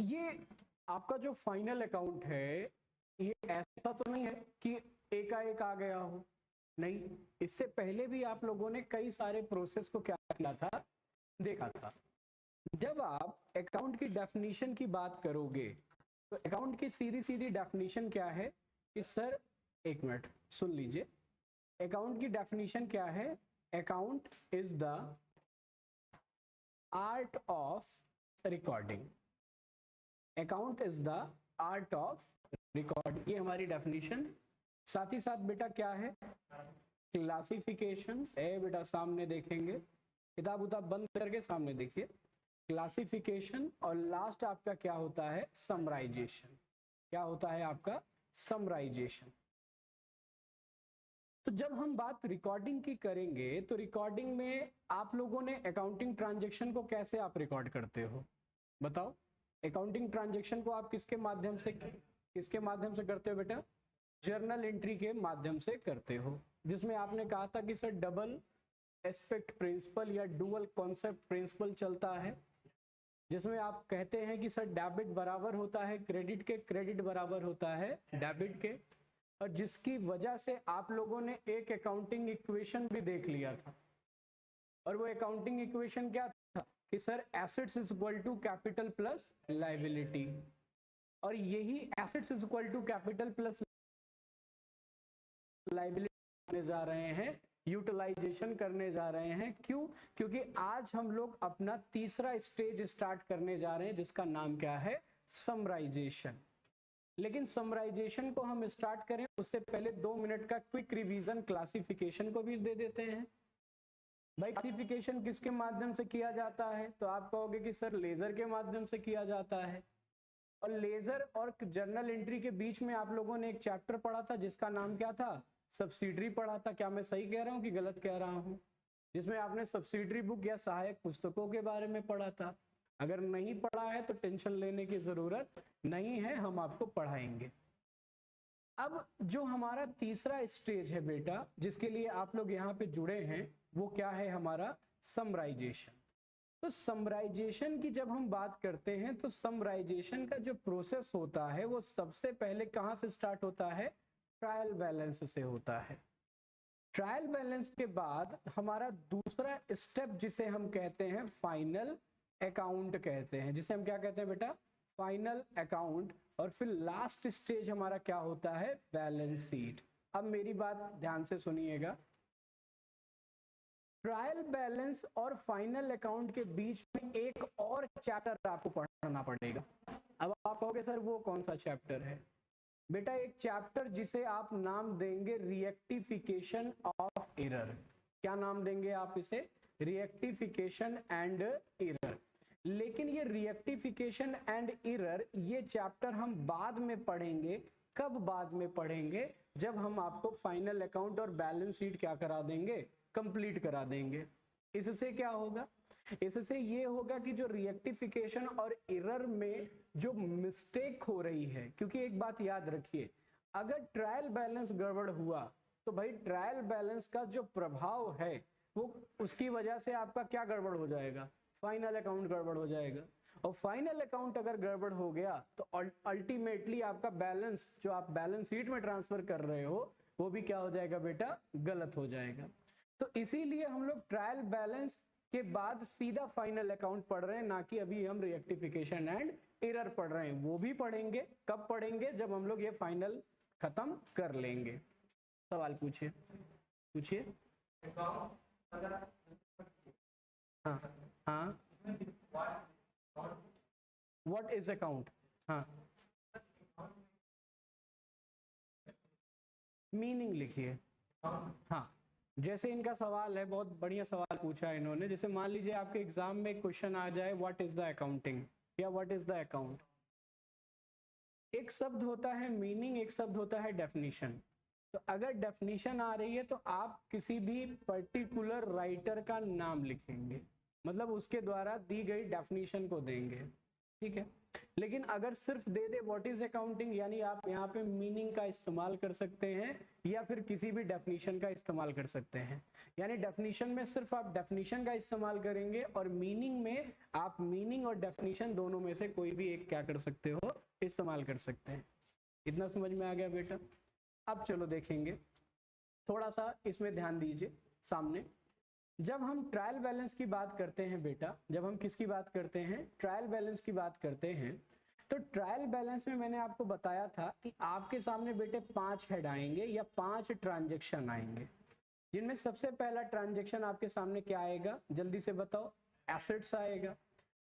ये आपका जो फाइनल अकाउंट है, ये ऐसा तो नहीं है कि एकाएक आ गया हो, नहीं। इससे पहले भी आप लोगों ने कई सारे प्रोसेस को क्या किया था, देखा था। जब आप अकाउंट की डेफिनेशन की बात करोगे तो अकाउंट की सीधी सीधी डेफिनेशन क्या है कि सर, एक मिनट सुन लीजिए, अकाउंट की डेफिनेशन क्या है? Account is the art of recording. Account is the art of recording, ये हमारी डेफिनेशन। साथ ही साथ बेटा क्या है? क्लासिफिकेशन। बेटा सामने देखेंगे, किताब उताब बंद करके सामने देखिए। क्लासिफिकेशन, और लास्ट आपका क्या होता है? समराइजेशन। क्या होता है आपका? समराइजेशन। तो जब हम बात रिकॉर्डिंग की करेंगे तो रिकॉर्डिंग में आप लोगों ने अकाउंटिंग ट्रांजैक्शन को कैसे आप रिकॉर्ड करते हो, बताओ। अकाउंटिंग ट्रांजैक्शन को आप किसके माध्यम से करते हो बेटा? जर्नल एंट्री के माध्यम से करते हो, जिसमें आपने कहा था कि सर डबल एस्पेक्ट प्रिंसिपल या डुअल कॉन्सेप्ट प्रिंसिपल चलता है, जिसमें आप कहते हैं कि सर डेबिट बराबर होता है क्रेडिट के, क्रेडिट बराबर होता है डेबिट के, और जिसकी वजह से आप लोगों ने एक अकाउंटिंग इक्वेशन भी देख लिया था। और वो अकाउंटिंग इक्वेशन क्या था कि sir assets is equal to capital plus liability, और यही assets is equal to capital plus liability करने जा रहे हैं, यूटिलाइजेशन करने जा रहे हैं। क्यों? क्योंकि आज हम लोग अपना तीसरा स्टेज स्टार्ट करने जा रहे हैं, जिसका नाम क्या है? समराइजेशन। लेकिन समराइजेशन को हम स्टार्ट करें उससे पहले 2 मिनट का क्विक रिवीजन क्लासिफिकेशन को भी दे देते हैं। भाई क्लासिफिकेशन किसके माध्यम से किया जाता है? तो आप कहोगे कि सर लेजर के माध्यम से किया जाता है। और लेजर और जर्नल एंट्री के बीच में आप लोगों ने एक चैप्टर पढ़ा था जिसका नाम क्या था? सब्सिडरी पढ़ा था। क्या मैं सही कह रहा हूँ कि गलत कह रहा हूँ? जिसमें आपने सब्सिडरी बुक या सहायक पुस्तकों के बारे में पढ़ा था। अगर नहीं पढ़ा है तो टेंशन लेने की जरूरत नहीं है, हम आपको पढ़ाएंगे। अब जो हमारा तीसरा स्टेज है बेटा, जिसके लिए आप लोग यहाँ पे जुड़े हैं, वो क्या है? हमारा समराइजेशन। तो समराइजेशन की जब हम बात करते हैं तो समराइजेशन का जो प्रोसेस होता है वो सबसे पहले कहां से स्टार्ट होता है? ट्रायल बैलेंस से होता है। ट्रायल बैलेंस के बाद हमारा दूसरा स्टेप, जिसे हम कहते हैं फाइनल अकाउंट कहते हैं, जिसे हम क्या कहते हैं बेटा? Final account. और फिर लास्ट स्टेज हमारा क्या होता है? Balance sheet. अब मेरी बात ध्यान से सुनिएगा, ट्रायल बैलेंस और फाइनल अकाउंट के बीच में एक और चैप्टर आपको पढ़ना पड़ेगा। अब आप कहोगे सर वो कौन सा चैप्टर है? बेटा एक चैप्टर जिसे आप नाम देंगे रिएक्टिफिकेशन ऑफ एरर। क्या नाम देंगे आप इसे? रिएक्टिफिकेशन एंड एरर। लेकिन ये रिएक्टिफिकेशन एंड एरर ये चैप्टर हम बाद में पढ़ेंगे। कब बाद में पढ़ेंगे? जब हम आपको फाइनल अकाउंट और बैलेंस शीट क्या करा देंगे? कंप्लीट करा देंगे। इससे क्या होगा? इससे ये होगा कि जो रिएक्टिफिकेशन और एरर में जो मिस्टेक हो रही है, क्योंकि एक बात याद रखिए, अगर ट्रायल बैलेंस गड़बड़ हुआ तो भाई ट्रायल बैलेंस का जो प्रभाव है वो उसकी वजह से आपका क्या गड़बड़ हो जाएगा? फाइनल अकाउंट गड़बड़ हो जाएगा। और फाइनल अकाउंट अगर गड़बड़ हो गया तो अल्टीमेटली आपका बैलेंस जो आप बैलेंस शीट में ट्रांसफर कर रहे हो वो भी क्या हो जाएगा बेटा? गलत हो जाएगा। तो इसीलिए हम लोग ट्रायल बैलेंस के बाद सीधा फाइनल अकाउंट पढ़ रहे हैं, ना कि अभी हम रिएक्टिफिकेशन एंड एरर पढ़ रहे हैं। वो भी पढ़ेंगे, कब पढ़ेंगे? जब हम लोग ये फाइनल खत्म कर लेंगे। सवाल पूछिए, पूछिए। हाँ हाँ, व्हाट इज अकाउंट? हाँ, मीनिंग लिखिए। हाँ, जैसे इनका सवाल है, बहुत बढ़िया सवाल पूछा है इन्होंने। जैसे मान लीजिए आपके एग्जाम में एक क्वेश्चन आ जाए, व्हाट इज द अकाउंटिंग या व्हाट इज द अकाउंट। एक शब्द होता है मीनिंग, एक शब्द होता है डेफिनेशन। तो अगर डेफिनेशन आ रही है तो आप किसी भी पर्टिकुलर राइटर का नाम लिखेंगे, मतलब उसके द्वारा दी गई डेफिनेशन को देंगे। ठीक है। लेकिन अगर सिर्फ दे दे व्हाट इज अकाउंटिंग, यानी आप यहाँ पे मीनिंग का इस्तेमाल कर सकते हैं या फिर किसी भी डेफिनेशन का इस्तेमाल कर सकते हैं। यानी डेफिनेशन में सिर्फ आप डेफिनेशन का इस्तेमाल करेंगे और मीनिंग में आप मीनिंग और डेफिनेशन दोनों में से कोई भी एक क्या कर सकते हो, इस्तेमाल कर सकते हैं। इतना समझ में आ गया बेटा? अब चलो देखेंगे, थोड़ा सा इसमें ध्यान दीजिए। सामने जब हम ट्रायल बैलेंस की बात करते हैं बेटा, जब हम किसकी बात करते हैं, ट्रायल बैलेंस की बात करते हैं, तो ट्रायल बैलेंस में मैंने आपको बताया था कि आपके सामने बेटे 5 हेड आएंगे या 5 ट्रांजेक्शन आएंगे, जिनमें सबसे पहला ट्रांजेक्शन आपके सामने क्या आएगा, जल्दी से बताओ? एसेट्स आएगा।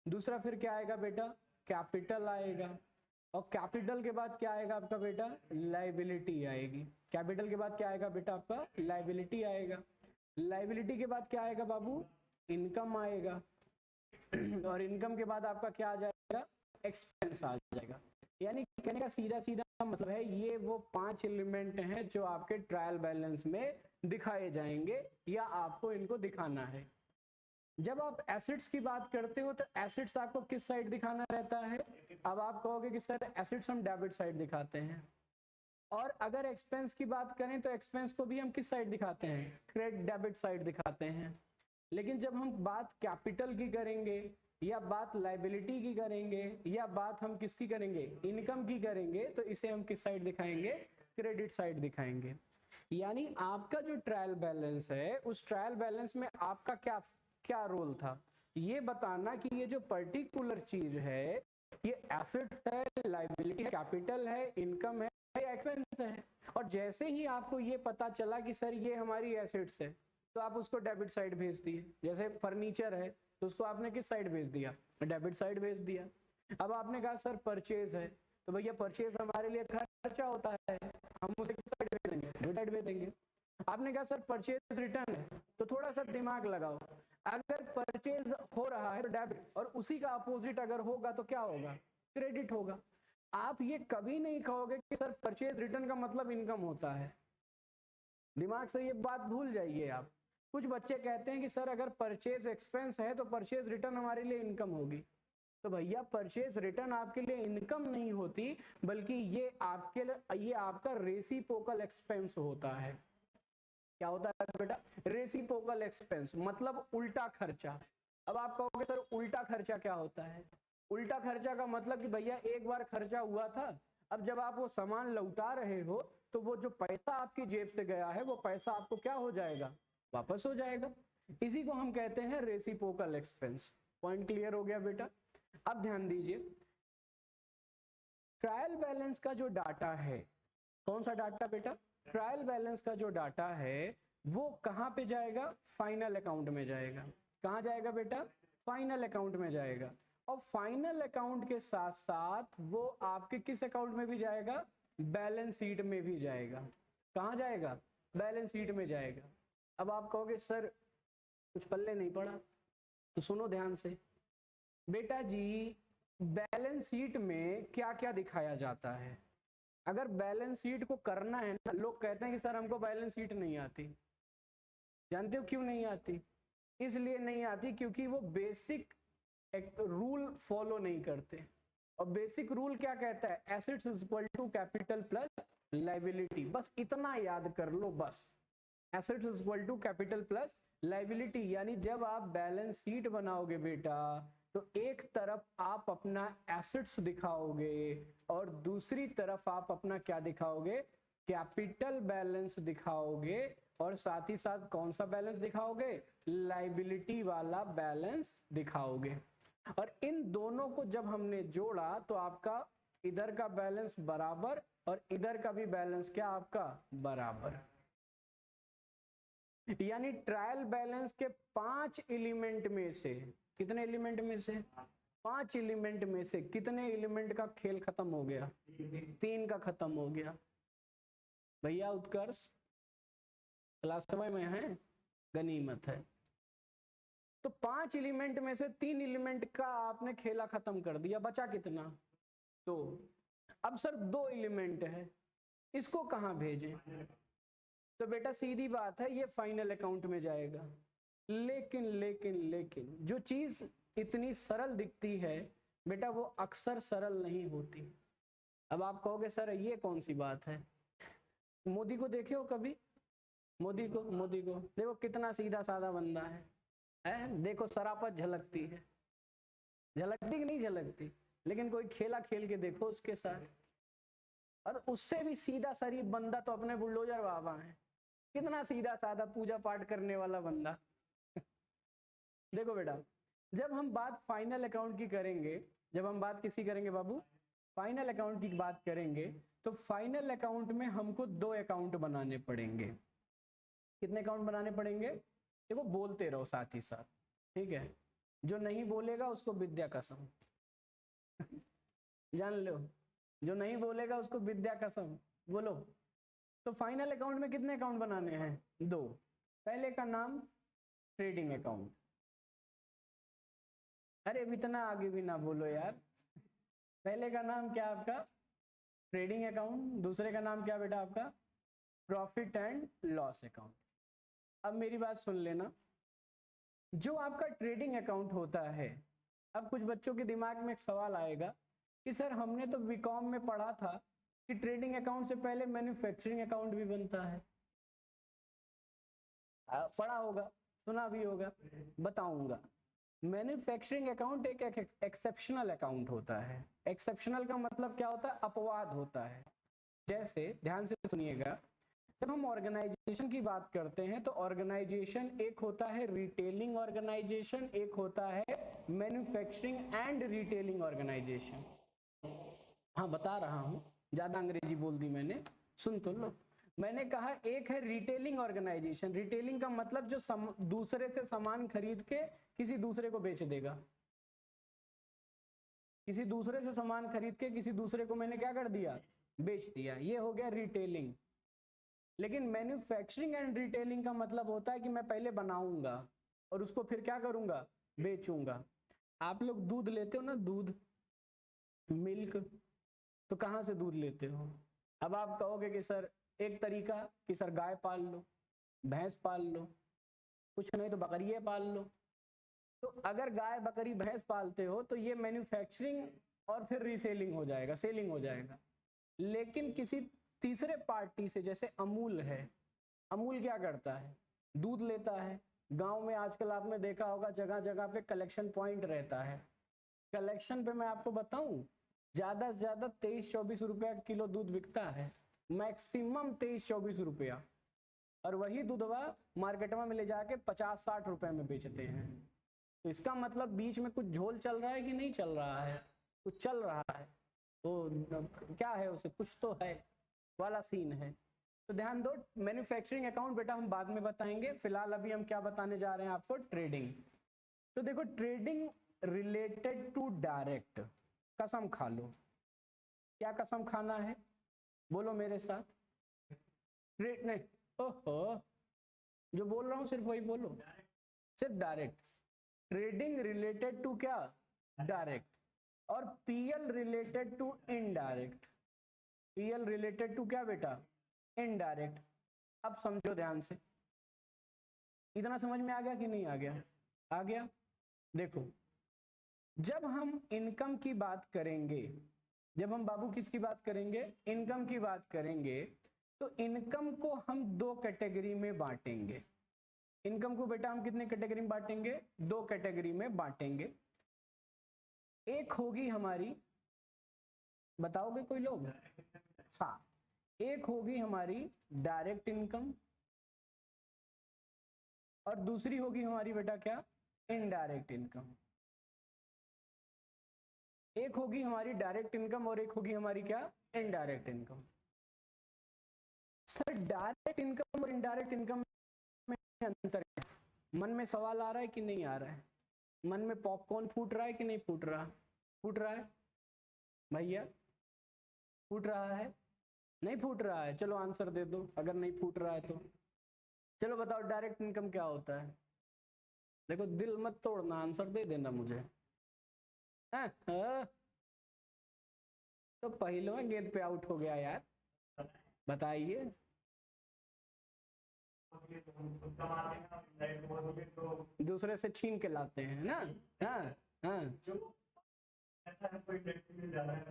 दूसरा फिर क्या आएगा बेटा? कैपिटल आएगा। और कैपिटल के बाद क्या आएगा आपका बेटा? लायबिलिटी आएगी। कैपिटल के बाद क्या आएगा बेटा? आपका लायबिलिटी आएगा। लायबिलिटी के बाद क्या आएगा बाबू? इनकम आएगा। और इनकम के बाद आपका क्या आ जाएगा? एक्सपेंस आ जाएगा। यानी कहने का सीधा सीधा मतलब है ये वो 5 एलिमेंट हैं जो आपके ट्रायल बैलेंस में दिखाए जाएंगे या आपको इनको दिखाना है। जब आप एसेट्स की बात करते हो तो एसेट्स आपको किस साइड दिखाना रहता है? अब आप कहोगे कि सर एसेट्स हम डेबिट साइड दिखाते हैं। और अगर एक्सपेंस की बात करें तो एक्सपेंस को भी हम किस साइड दिखाते हैं? क्रेडिट डेबिट साइड दिखाते हैं। लेकिन जब हम बात कैपिटल की करेंगे या बात लायबिलिटी की करेंगे या बात हम किसकी करेंगे? इनकम की करेंगे, तो इसे हम किस साइड दिखाएंगे? क्रेडिट साइड दिखाएंगे। यानी आपका जो ट्रायल बैलेंस है उस ट्रायल बैलेंस में आपका क्या क्या रोल था? ये बताना कि ये जो पर्टिकुलर चीज है ये एसेट्स है, लायबिलिटी है, कैपिटल है, इनकम है, एक्सपेंस है। और जैसे ही आपको ये पता चला कि सर ये हमारी एसेट्स है, तो आप उसको डेबिट साइड भेज दिए। जैसे फर्नीचर है तो उसको आपने किस साइड भेज दिया? डेबिट साइड भेज दिया। अब आपने कहा सर परचेज है, तो भैया परचेज हमारे लिए खर्चा होता है, हम उसे किस साइड भेज देंगे? डेबिट साइड भेज देंगे। आपने कहा सर परचेज रिटर्न है, तो थोड़ा सा दिमाग लगाओ, अगर परचेज हो रहा है तो डेबिट, और उसी का अपोजिट अगर होगा तो क्या होगा? क्रेडिट होगा। आप ये कभी नहीं कहोगे कि सर परचेज रिटर्न का मतलब इनकम होता है। दिमाग से ये बात भूल जाइए आप। कुछ बच्चे कहते हैं कि सर अगर परचेज एक्सपेंस है तो परचेज रिटर्न हमारे लिए इनकम होगी। तो भैया परचेज रिटर्न आपके लिए इनकम नहीं होती, बल्कि ये आपके लिए ये आपका रेसिप्रोकल एक्सपेंस होता है। क्या होता है बेटा? रेसिप्रोकल एक्सपेंस मतलब उल्टा खर्चा। अब आप कहोगे सर उल्टा खर्चा क्या होता है? उल्टा खर्चा का मतलब कि भैया एक बार खर्चा हुआ था, अब जब आप वो सामान लौटा रहे हो तो वो जो पैसा आपकी जेब से गया है वो पैसा आपको क्या हो जाएगा? वापस हो जाएगा। इसी को हम कहते हैं रेसिप्रोकल एक्सपेंस। पॉइंट क्लियर हो गया बेटा? अब ध्यान दीजिए, ट्रायल बैलेंस का जो डाटा है, कौन सा डाटा बेटा? ट्रायल बैलेंस का जो डाटा है वो कहां पे जाएगा? फाइनल अकाउंट में जाएगा। कहां जाएगा बेटा? फाइनल अकाउंट में जाएगा। और फाइनल अकाउंट के साथ साथ वो आपके किस अकाउंट में भी जाएगा? बैलेंस शीट में भी जाएगा। कहां जाएगा? बैलेंस शीट में जाएगा। अब आप कहोगे सर कुछ पल्ले नहीं पड़ा, तो सुनो ध्यान से बेटा जी, बैलेंस शीट में क्या क्या दिखाया जाता है? अगर बैलेंस शीट को करना है ना, लोग कहते हैं कि सर हमको बैलेंस शीट नहीं आती। जानते हो क्यों नहीं आती? इसलिए नहीं आती क्योंकि वो बेसिक एक रूल फॉलो नहीं करते। और बेसिक रूल क्या कहता है? Assets is equal to capital plus liability. बस इतना याद कर लो बस। Assets is equal to capital plus liability. यानी जब आप बैलेंस शीट बनाओगे बेटा तो एक तरफ आप अपना एसेट्स दिखाओगे और दूसरी तरफ आप अपना क्या दिखाओगे? कैपिटल बैलेंस दिखाओगे। और साथ ही साथ कौन सा बैलेंस दिखाओगे? लायबिलिटी वाला बैलेंस दिखाओगे। और इन दोनों को जब हमने जोड़ा तो आपका इधर का बैलेंस बराबर और इधर का भी बैलेंस क्या आपका? बराबर। यानी ट्रायल बैलेंस के 5 एलिमेंट में से, कितने एलिमेंट में से? 5 एलिमेंट में से कितने एलिमेंट का खेल खत्म हो गया? 3 का खत्म हो गया। भैया उत्कर्ष क्लास समय में है, गनीमत है। तो 5 एलिमेंट में से 3 एलिमेंट का आपने खेला खत्म कर दिया, बचा कितना? 2। अब सर 2 एलिमेंट है, इसको कहां भेजें? तो बेटा सीधी बात है, ये फाइनल अकाउंट में जाएगा। लेकिन लेकिन लेकिन जो चीज इतनी सरल दिखती है बेटा वो अक्सर सरल नहीं होती। अब आप कहोगे सर ये कौन सी बात है, मोदी को देखे हो कभी, मोदी को देखो कितना सीधा साधा बंदा है? देखो सरापत झलकती है, झलकती कि नहीं झलकती? लेकिन कोई खेला खेल के देखो उसके साथ, और उससे भी सीधा शरीफ बंदा तो अपने बुलडोजर बाबा है। कितना सीधा साधा पूजा पाठ करने वाला बंदा। देखो बेटा, जब हम बात फाइनल अकाउंट की करेंगे, जब हम बात किसी करेंगे बाबू, फाइनल अकाउंट की बात करेंगे, तो फाइनल अकाउंट में हमको 2 अकाउंट बनाने पड़ेंगे। कितने अकाउंट बनाने पड़ेंगे? देखो बोलते रहो साथ ही साथ, ठीक है? जो नहीं बोलेगा उसको विद्या कसम। जान लो, जो नहीं बोलेगा उसको विद्या कसम। बोलो। तो फाइनल अकाउंट में कितने अकाउंट बनाने हैं? 2। पहले का नाम ट्रेडिंग अकाउंट। अरे इतना आगे भी ना बोलो यार। पहले का नाम क्या आपका? Trading account. दूसरे का नाम क्या बेटा आपका? Profit and loss account. अब मेरी बात सुन लेना, जो आपका ट्रेडिंग अकाउंट होता है, अब कुछ बच्चों के दिमाग में एक सवाल आएगा कि सर हमने तो बीकॉम में पढ़ा था कि ट्रेडिंग अकाउंट से पहले मैन्युफैक्चरिंग अकाउंट भी बनता है। पढ़ा होगा, सुना भी होगा। बताऊंगा, मैन्युफैक्चरिंग अकाउंट एक एक्सेप्शनल अकाउंट होता है। एक्सेप्शनल का मतलब क्या होता है? अपवाद होता है। जैसे ध्यान से सुनिएगा, जब हम ऑर्गेनाइजेशन की बात करते हैं तो ऑर्गेनाइजेशन एक होता है रिटेलिंग ऑर्गेनाइजेशन, एक होता है मैन्युफैक्चरिंग एंड रिटेलिंग ऑर्गेनाइजेशन। हाँ बता रहा हूँ, ज्यादा अंग्रेजी बोल दी मैंने, सुन तो लो। मैंने कहा एक है रिटेलिंग ऑर्गेनाइजेशन। रिटेलिंग का मतलब जो दूसरे से सामान खरीद के किसी दूसरे को बेच देगा। किसी दूसरे से सामान खरीद के किसी दूसरे को मैंने क्या कर दिया? बेच दिया। ये हो गया रिटेलिंग। लेकिन मैन्युफैक्चरिंग एंड रिटेलिंग का मतलब होता है कि मैं पहले बनाऊंगा और उसको फिर क्या करूंगा? बेचूंगा। आप लोग दूध लेते हो ना, दूध, मिल्क, तो कहाँ से दूध लेते हो? अब आप कहोगे कि सर एक तरीका कि सर गाय पाल लो, भैंस पाल लो, कुछ नहीं तो बकरियां पाल लो। तो अगर गाय बकरी भैंस पालते हो तो ये मैन्युफैक्चरिंग और फिर रीसेलिंग हो जाएगा, सेलिंग हो जाएगा। लेकिन किसी तीसरे पार्टी से, जैसे अमूल है, अमूल क्या करता है? दूध लेता है। गांव में आजकल आपने देखा होगा जगह जगह पे कलेक्शन पॉइंट रहता है। कलेक्शन पे मैं आपको बताऊं, ज्यादा से ज्यादा 23-24 रुपया किलो दूध बिकता है, मैक्सिमम 23-24 रुपया। और वही दूधवा मार्केटवा में ले जाके 50-60 रुपए में बेचते हैं। तो इसका मतलब बीच में कुछ झोल चल रहा है कि नहीं चल रहा है? कुछ चल रहा है। तो क्या है उसे, कुछ तो है वाला सीन है। तो ध्यान दो, मैन्युफैक्चरिंग अकाउंट बेटा हम बाद में बताएंगे, फिलहाल अभी हम क्या बताने जा रहे हैं आपको? ट्रेडिंग। तो देखो, ट्रेडिंग रिलेटेड टू डायरेक्ट। कसम खा लो। क्या कसम खाना है? बोलो मेरे साथ। ट्रेड नहीं, ओहो, जो बोल रहा हूं सिर्फ वही बोलो, सिर्फ डायरेक्ट। ट्रेडिंग रिलेटेड टू क्या? डायरेक्ट। और PL related to indirect. PL related to क्या बेटा? इनडायरेक्ट। अब समझो ध्यान से, इतना समझ में आ गया कि नहीं आ गया? आ गया। देखो, जब हम इनकम की बात करेंगे, जब हम बाबू किसकी बात करेंगे? इनकम की बात करेंगे, तो इनकम को हम 2 कैटेगरी में बांटेंगे। इनकम को बेटा हम कितने कैटेगरी में बांटेंगे? 2 कैटेगरी में बांटेंगे। एक होगी हमारी, बताओगे कोई लोग? हाँ, एक होगी हमारी डायरेक्ट इनकम, और दूसरी होगी हमारी बेटा क्या? Indirect income. एक होगी हमारी डायरेक्ट इनकम और एक होगी हमारी क्या? Indirect income. Sir direct income और इनडायरेक्ट इनकम में अंतर है? मन में सवाल आ रहा है कि नहीं आ रहा है? मन में पॉपकॉर्न फूट रहा है कि नहीं फूट रहा? फूट रहा है भैया? फूट रहा है? नहीं फूट रहा है? चलो आंसर दे दो अगर नहीं फूट रहा है तो। चलो बताओ डायरेक्ट इनकम क्या होता है? देखो दिल मत तोड़ना, आंसर दे देना मुझे। हाँ? तो पहलवा गेंद पे आउट हो गया यार, बताइए। दूसरे से छीन के लाते हैं ना? हाँ हाँ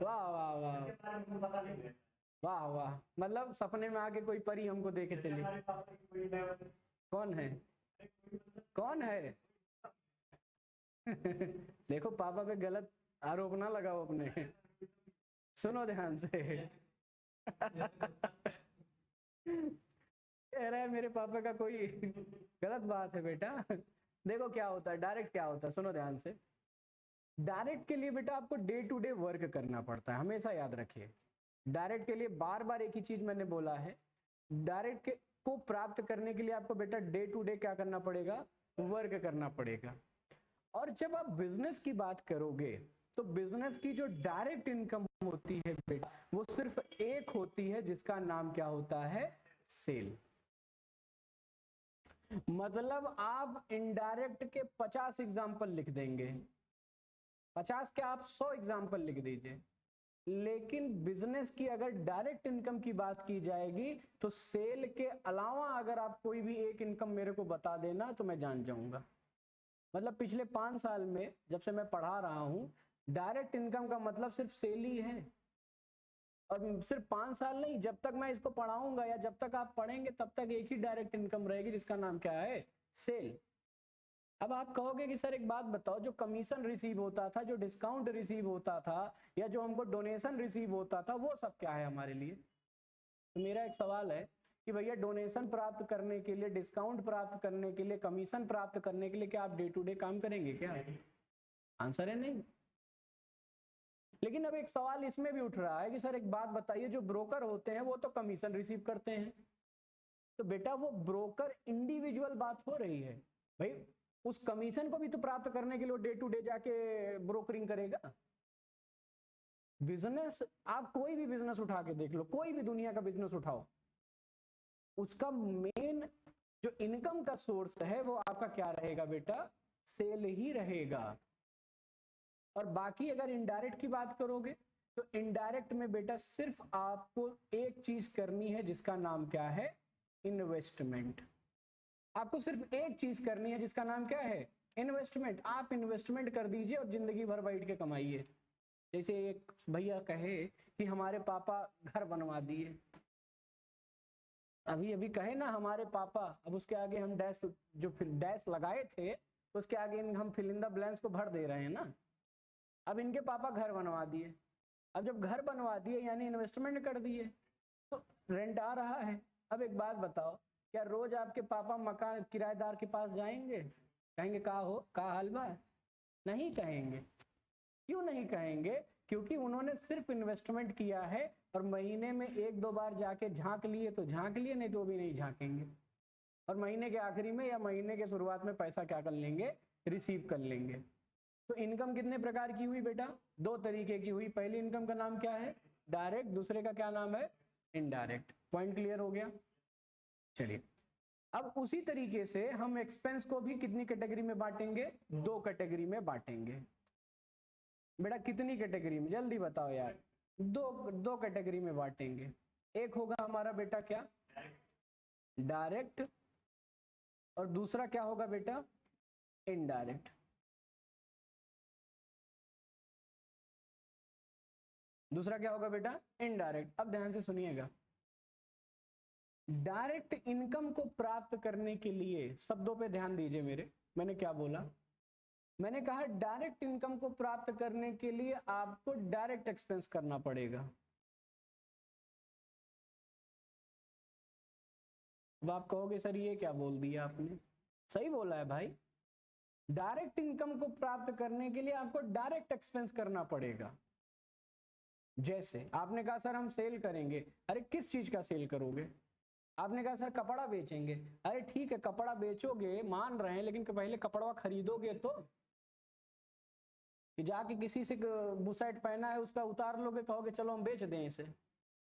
वाह वाह वाह वाह वाह, मतलब सपने में आके कोई परी हमको दे के चली। कौन है, कौन है? देखो पापा पे गलत आरोप ना लगाओ अपने, सुनो ध्यान से। कह रहा है मेरे पापा का कोई, गलत बात है बेटा। देखो क्या होता है डायरेक्ट, क्या होता है सुनो ध्यान से। डायरेक्ट के लिए बेटा आपको डे टू डे वर्क करना पड़ता है, हमेशा याद रखिए। डायरेक्ट के लिए बार बार एक ही चीज मैंने बोला है, डायरेक्ट को प्राप्त करने के लिए आपको बेटा डे टू डे क्या करना पड़ेगा, वर्क करना पड़ेगा। और जब आप बिजनेस की बात करोगे तो बिजनेस की जो डायरेक्ट इनकम होती है बेटा, वो सिर्फ एक होती है, जिसका नाम क्या होता है, सेल। मतलब आप इनडायरेक्ट के 50 एग्जाम्पल लिख देंगे, 50 के आप 100 एग्जाम्पल लिख दीजिए, लेकिन बिजनेस की अगर डायरेक्ट इनकम की बात की जाएगी तो सेल के अलावा अगर आप कोई भी एक इनकम मेरे को बता देना तो मैं जान जाऊंगा। मतलब पिछले 5 साल में जब से मैं पढ़ा रहा हूं, डायरेक्ट इनकम का मतलब सिर्फ सेल ही है। और सिर्फ 5 साल नहीं, जब तक मैं इसको पढ़ाऊंगा या जब तक आप पढ़ेंगे तब तक एक ही डायरेक्ट इनकम रहेगी, जिसका नाम क्या है, सेल। अब आप कहोगे कि सर एक बात बताओ, जो कमीशन रिसीव होता था, जो डिस्काउंट रिसीव होता था, या जो हमको डोनेशन रिसीव होता था, वो सब क्या है हमारे लिए? तो मेरा एक सवाल है कि भैया डोनेशन प्राप्त करने के लिए, डिस्काउंट प्राप्त करने के लिए, कमीशन प्राप्त करने के लिए क्या आप डे टू डे काम करेंगे क्या? आंसर है नहीं। लेकिन अब एक सवाल इसमें भी उठ रहा है कि सर एक बात बताइए, जो ब्रोकर होते हैं वो तो कमीशन रिसीव करते हैं, तो बेटा वो ब्रोकर इंडिविजुअल बात हो रही है भाई, उस कमीशन को भी तो प्राप्त करने के लिए डे टू डे जाके ब्रोकरिंग करेगा। बिजनेस, आप कोई भी बिजनेस उठा के देख लो, कोई भी दुनिया का बिजनेस उठाओ, उसका मेन जो इनकम का सोर्स है वो आपका क्या रहेगा बेटा, सेल ही रहेगा। और बाकी अगर इनडायरेक्ट की बात करोगे तो इनडायरेक्ट में बेटा सिर्फ आपको एक चीज करनी है, जिसका नाम क्या है, इन्वेस्टमेंट। आपको सिर्फ एक चीज करनी है, जिसका नाम क्या है, इन्वेस्टमेंट। आप इन्वेस्टमेंट कर दीजिए और जिंदगी भर बैठ के कमाइए। जैसे एक भैया कहे कि हमारे पापा घर बनवा दिए, अभी अभी कहे ना हमारे पापा, अब उसके आगे हम डैश, जो डैश लगाए थे उसके आगे हम फिल इन द ब्लैंक्स को भर दे रहे हैं ना। अब इनके पापा घर बनवा दिए, अब जब घर बनवा दिए यानी इन्वेस्टमेंट कर दिए, तो रेंट आ रहा है। अब एक बात बताओ, क्या रोज आपके पापा मकान किराएदार के पास जाएंगे, कहेंगे का हो, का हाल बा? नहीं कहेंगे। क्यों नहीं कहेंगे? क्योंकि उन्होंने सिर्फ इन्वेस्टमेंट किया है, और महीने में 1-2 बार जाके झांक लिए तो झांक लिए, नहीं तो भी नहीं झांकेंगे। और महीने के आखिरी में या महीने के शुरुआत में पैसा क्या कर लेंगे, रिसीव कर लेंगे। तो इनकम कितने प्रकार की हुई बेटा, 2 तरीके की हुई। पहली इनकम का नाम क्या है, डायरेक्ट, दूसरे का क्या नाम है, इनडायरेक्ट। पॉइंट क्लियर हो गया? चलिए, अब उसी तरीके से हम एक्सपेंस को भी कितनी कैटेगरी में बांटेंगे, 2 कैटेगरी में बांटेंगे। बेटा कितनी कैटेगरी में, जल्दी बताओ यार। 2 कैटेगरी में बांटेंगे। एक होगा हमारा बेटा क्या, डायरेक्ट, और दूसरा क्या होगा बेटा, इनडायरेक्ट। दूसरा क्या होगा बेटा, इनडायरेक्ट। अब ध्यान से सुनिएगा, डायरेक्ट इनकम को प्राप्त करने के लिए, शब्दों पे ध्यान दीजिए मेरे, मैंने क्या बोला, मैंने कहा डायरेक्ट इनकम को प्राप्त करने के लिए आपको डायरेक्ट एक्सपेंस करना पड़ेगा। अब आप कहोगे सर ये क्या बोल दिया आपने, सही बोला है भाई। डायरेक्ट इनकम को प्राप्त करने के लिए आपको डायरेक्ट एक्सपेंस करना पड़ेगा। जैसे आपने कहा सर हम सेल करेंगे, अरे किस चीज का सेल करोगे? आपने कहा सर कपड़ा बेचेंगे, अरे ठीक है कपड़ा बेचोगे, मान रहे हैं, लेकिन पहले कपड़ा खरीदोगे तो, कि जाके किसी से बुशर्ट पहना है उसका उतार लोगे, कहोगे चलो हम बेच दें इसे,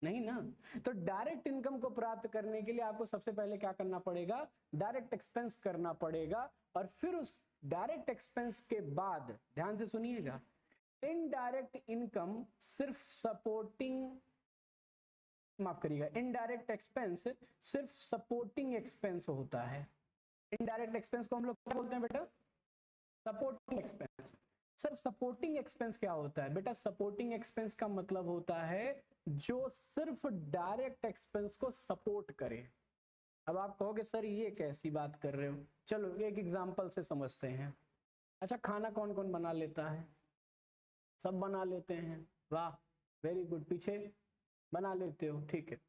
नहीं ना। तो डायरेक्ट इनकम को प्राप्त करने के लिए आपको सबसे पहले क्या करना पड़ेगा, डायरेक्ट एक्सपेंस करना पड़ेगा। और फिर उस डायरेक्ट एक्सपेंस के बाद ध्यान से सुनिएगा, इनडायरेक्ट इनकम सिर्फ सपोर्टिंग, माफ करिएगा, इनडायरेक्ट एक्सपेंस सिर्फ सपोर्टिंग एक्सपेंस होता है। इनडायरेक्ट एक्सपेंस को हम लोग क्या बोलते हैं बेटा, supporting expense. Sir supporting expense क्या होता है बेटा? सपोर्टिंग एक्सपेंस का मतलब होता है जो सिर्फ डायरेक्ट एक्सपेंस को सपोर्ट करे। अब आप कहोगे सर ये कैसी बात कर रहे हो, चलो एक एग्जांपल से समझते हैं। अच्छा, खाना कौन कौन बना लेता है? सब बना लेते हैं, वाह वेरी गुड, पीछे बना लेते हो, ठीक है।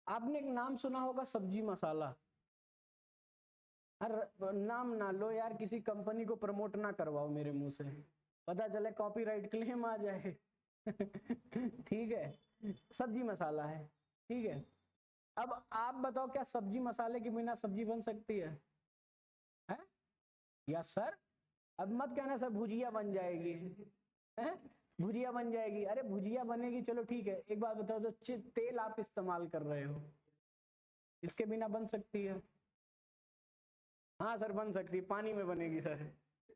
आपने एक नाम सुना होगा सब्जी मसाला। अरे नाम ना लो यार, किसी कंपनी को प्रमोट ना करवाओ मेरे मुंह से, पता चले कॉपीराइट क्लेम आ जाए। ठीक है, सब्जी मसाला है, ठीक है। अब आप बताओ क्या सब्जी मसाले के बिना सब्जी बन सकती है? Yes sir. अब मत कहना सर भुजिया बन जाएगी, है? भुजिया बन जाएगी, अरे भुजिया बनेगी, चलो ठीक है। एक बात बताओ, तो तेल आप इस्तेमाल कर रहे हो, इसके बिना बन सकती है? हाँ सर बन सकती है, पानी में बनेगी सर,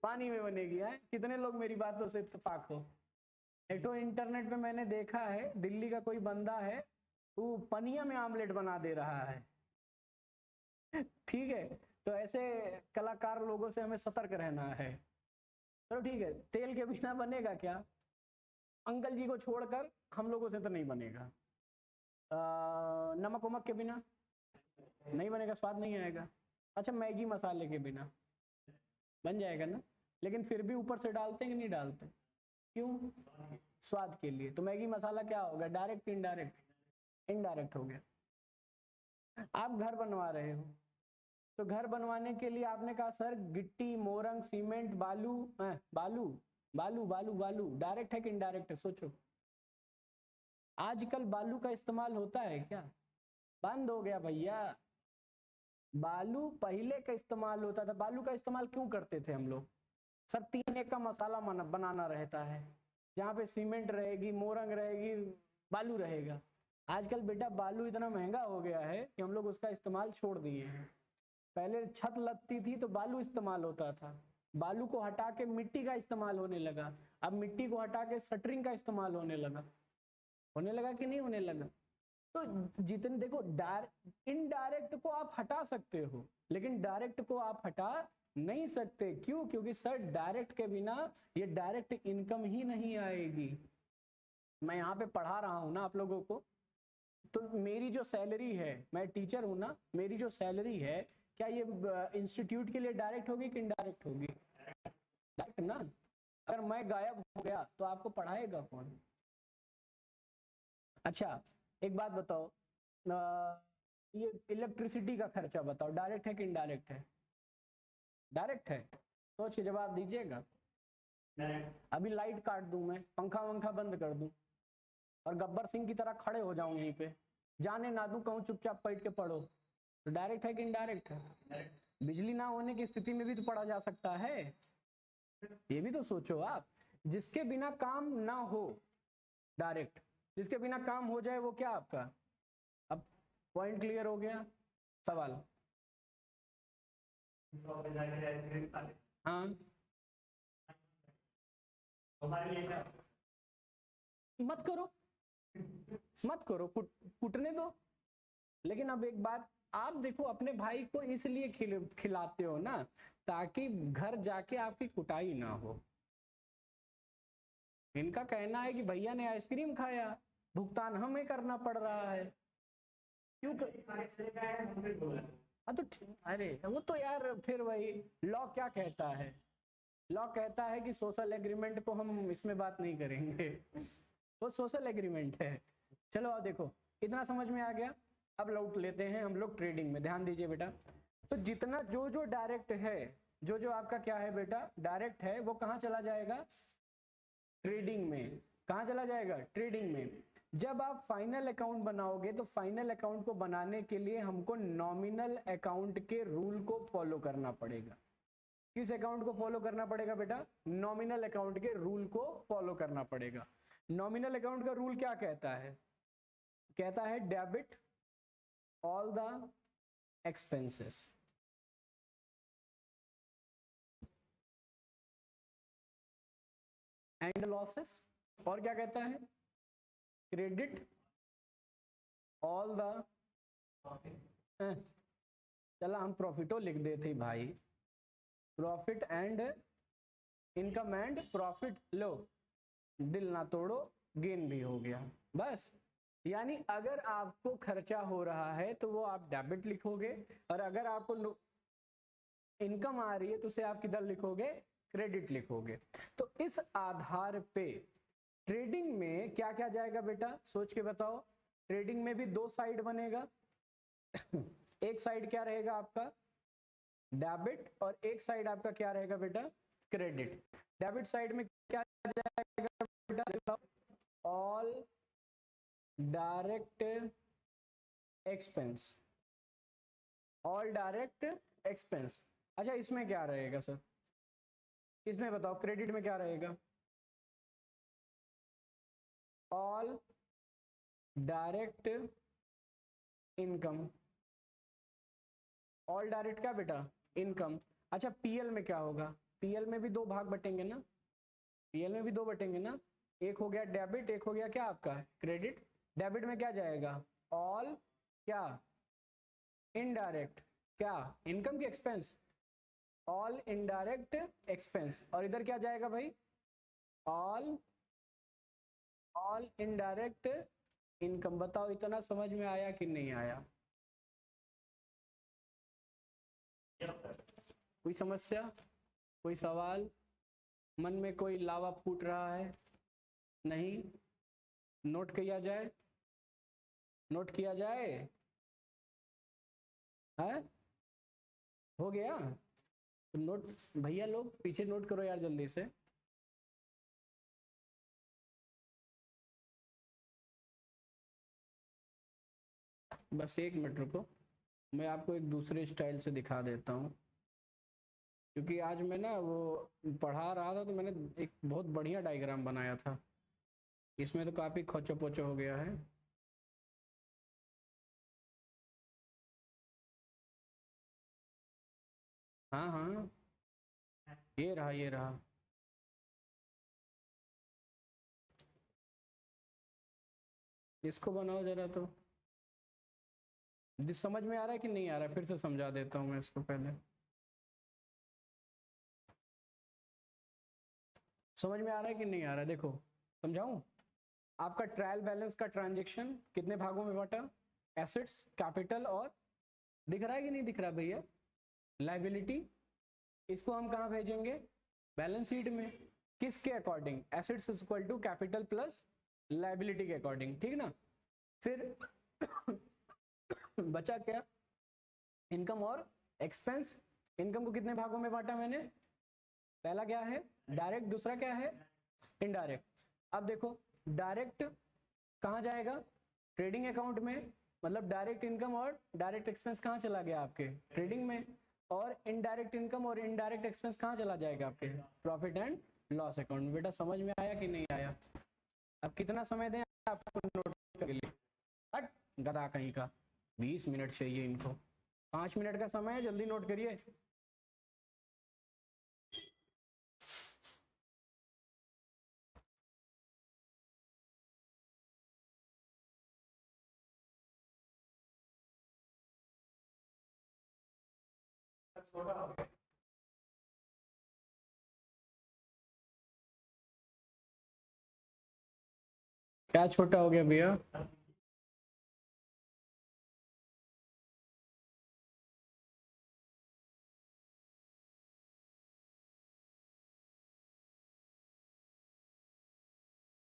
पानी में बनेगी है। कितने लोग मेरी बातों से इत्तेफाक हो? एक तो इंटरनेट पे मैंने देखा है, दिल्ली का कोई बंदा है, वो पनिया में आमलेट बना दे रहा है। ठीक है, तो ऐसे कलाकार लोगों से हमें सतर्क रहना है। चलो ठीक है, तेल के बिना बनेगा क्या? अंकल जी को छोड़कर हम लोगों से तो नहीं बनेगा। नमक वमक के बिना नहीं बनेगा, स्वाद नहीं आएगा। अच्छा, मैगी मसाले के बिना बन जाएगा ना, लेकिन फिर भी ऊपर से डालते हैं कि नहीं डालते? क्यों? स्वाद के लिए। तो मैगी मसाला क्या होगा, डायरेक्ट इनडायरेक्ट? इनडायरेक्ट हो गया। आप घर बनवा रहे हो, तो घर बनवाने के लिए आपने कहा सर गिट्टी मोरंग सीमेंट बालू, बालू बालू बालू बालू, डायरेक्ट है कि इनडायरेक्ट है? सोचो, आजकल बालू का इस्तेमाल होता है क्या? बंद हो गया भैया। बालू पहले का इस्तेमाल होता था। बालू का इस्तेमाल क्यों करते थे हम लोग? सब 3 एक का मसाला बनाना रहता है, जहाँ पे सीमेंट रहेगी, मोरंग रहेगी, बालू रहेगा। आजकल बेटा बालू इतना महंगा हो गया है कि हम लोग उसका इस्तेमाल छोड़ दिए हैं। पहले छत लगती थी तो बालू इस्तेमाल होता था, बालू को हटा के मिट्टी का इस्तेमाल होने लगा, अब मिट्टी को हटा के शटरिंग का इस्तेमाल होने लगा। होने लगा कि नहीं होने लगा? तो जितने देखो, इनडायरेक्ट को आप हटा सकते हो, लेकिन डायरेक्ट को आप हटा नहीं सकते। क्यों? क्योंकि सर डायरेक्ट के बिना ये डायरेक्ट इनकम ही नहीं आएगी। मैं यहाँ पे पढ़ा रहा हूँ ना आप लोगों को, तो मेरी जो सैलरी है, मैं टीचर हूँ ना, मेरी जो सैलरी है, क्या ये इंस्टीट्यूट के लिए डायरेक्ट होगी कि इनडायरेक्ट होगी? डायरेक्ट ना। अगर मैं गायब हो गया तो आपको पढ़ाएगा कौन? अच्छा एक बात बताओ, ये इलेक्ट्रिसिटी का खर्चा बताओ, डायरेक्ट है कि इनडायरेक्ट है? डायरेक्ट है। सोच के जवाब दीजिएगा। अभी लाइट काट दूं मैं, पंखा वंखा बंद कर दूं और गब्बर सिंह की तरह खड़े हो जाऊं यहीं पे, जाने ना दूं, कहूं चुपचाप बैठ के पढ़ो, तो डायरेक्ट है कि इनडायरेक्ट है? बिजली ना होने की स्थिति में भी तो पढ़ा जा सकता है, ये भी तो सोचो आप। जिसके बिना काम ना हो डायरेक्ट, जिसके बिना काम हो जाए वो क्या आपका? अब पॉइंट क्लियर हो गया? सवाल? हाँ मत करो, मत करो, कुटने दो। लेकिन अब एक बात आप देखो, अपने भाई को इसलिए खिलाते हो ना, ताकि घर जाके आपकी कुटाई ना हो। इनका कहना है कि भैया ने आइसक्रीम खाया, भुगतान हमें करना पड़ रहा है। क्यों तो अरे वो तो यार फिर वही लॉ क्या कहता है, लॉ कहता है कि सोशल एग्रीमेंट को हम इसमें बात नहीं करेंगे, वो सोशल एग्रीमेंट है। चलो अब देखो, इतना समझ में आ गया। अब लौट लेते हैं हम लोग ट्रेडिंग में, ध्यान दीजिए बेटा। तो जितना जो जो डायरेक्ट है, जो जो आपका क्या है बेटा डायरेक्ट है, वो कहाँ चला जाएगा? ट्रेडिंग में। कहाँ चला जाएगा? ट्रेडिंग में। जब आप फाइनल अकाउंट बनाओगे तो फाइनल अकाउंट को बनाने के लिए हमको नॉमिनल अकाउंट के रूल को फॉलो करना पड़ेगा। किस अकाउंट को फॉलो करना पड़ेगा बेटा? नॉमिनल अकाउंट के रूल को फॉलो करना पड़ेगा। नॉमिनल अकाउंट का रूल क्या कहता है? कहता है debit all the expenses, and losses. और क्या कहता है? क्रेडिट ऑल द, चला हम प्रॉफिटो लिख देते भाई, profit and income and profit लो, दिल ना तोड़ो, गेन भी हो गया। बस, यानी अगर आपको खर्चा हो रहा है तो वो आप डेबिट लिखोगे, और अगर आपको इनकम आ रही है तो उसे आप किधर लिखोगे, क्रेडिट लिखोगे। तो इस आधार पे ट्रेडिंग में क्या क्या जाएगा बेटा, सोच के बताओ। ट्रेडिंग में भी दो साइड बनेगा एक साइड क्या रहेगा आपका, डेबिट, और एक साइड आपका क्या रहेगा बेटा, क्रेडिट। डेबिट साइड में क्या जाएगा बेटा, all direct expense, all direct expense. अच्छा, इसमें क्या रहेगा सर, इसमें बताओ, क्रेडिट में क्या रहेगा, all direct income, all direct क्या बेटा, इनकम। अच्छा, पीएल में क्या होगा, पीएल में भी दो भाग बटेंगे ना, पीएल में भी दो बटेंगे ना, एक हो गया डेबिट, एक हो गया क्या आपका, क्रेडिट। डेबिट में क्या जाएगा, ऑल क्या, इनडायरेक्ट क्या, इनकम की एक्सपेंस, ऑल इनडायरेक्ट एक्सपेंस। और इधर क्या जाएगा भाई, ऑल इनडायरेक्ट इनकम। बताओ इतना समझ में आया कि नहीं आया, कोई समस्या, कोई सवाल, मन में कोई लावा फूट रहा है, नहीं, नोट किया जाए, नोट किया जाए, है, हो गया तो नोट, भैया लोग पीछे नोट करो यार जल्दी से। बस एक मिनट रुको, मैं आपको एक दूसरे स्टाइल से दिखा देता हूँ, क्योंकि आज मैं ना वो पढ़ा रहा था तो मैंने एक बहुत बढ़िया डायग्राम बनाया था, इसमें तो काफी खोचो पोचो हो गया है। हाँ हाँ, ये रहा, ये रहा। इसको बनाओ जरा तो, समझ में आ रहा है कि नहीं आ रहा है, फिर से समझा देता हूँ मैं इसको पहले। समझ में आ रहा है कि नहीं आ रहा है, देखो समझाऊं। आपका ट्रायल बैलेंस का ट्रांजेक्शन कितने भागों में बांटा, एसेट्स, कैपिटल, और दिख रहा है कि नहीं दिख रहा भैया, लाइबिलिटी। इसको हम कहाँ भेजेंगे, बैलेंस शीट में, किसके according, assets is equal to capital plus liability के अकॉर्डिंग, ठीक ना। फिर बचा क्या, इनकम और एक्सपेंस। इनकम को कितने भागों में बांटा मैंने, पहला क्या है डायरेक्ट, दूसरा क्या है इनडायरेक्ट। अब देखो, डायरेक्ट कहाँ जाएगा, ट्रेडिंग अकाउंट में, मतलब डायरेक्ट इनकम और डायरेक्ट एक्सपेंस कहाँ चला गया आपके, ट्रेडिंग में। और इनडायरेक्ट इनकम और इनडायरेक्ट एक्सपेंस कहाँ चला जाएगा आपके, प्रॉफिट एंड लॉस अकाउंट में। बेटा समझ में आया कि नहीं आया, अब कितना समय दें आपको नोट के लिए, हट गधा कहीं का, 20 मिनट चाहिए इनको, 5 मिनट का समय है, जल्दी नोट करिए। क्या छोटा हो गया भैया,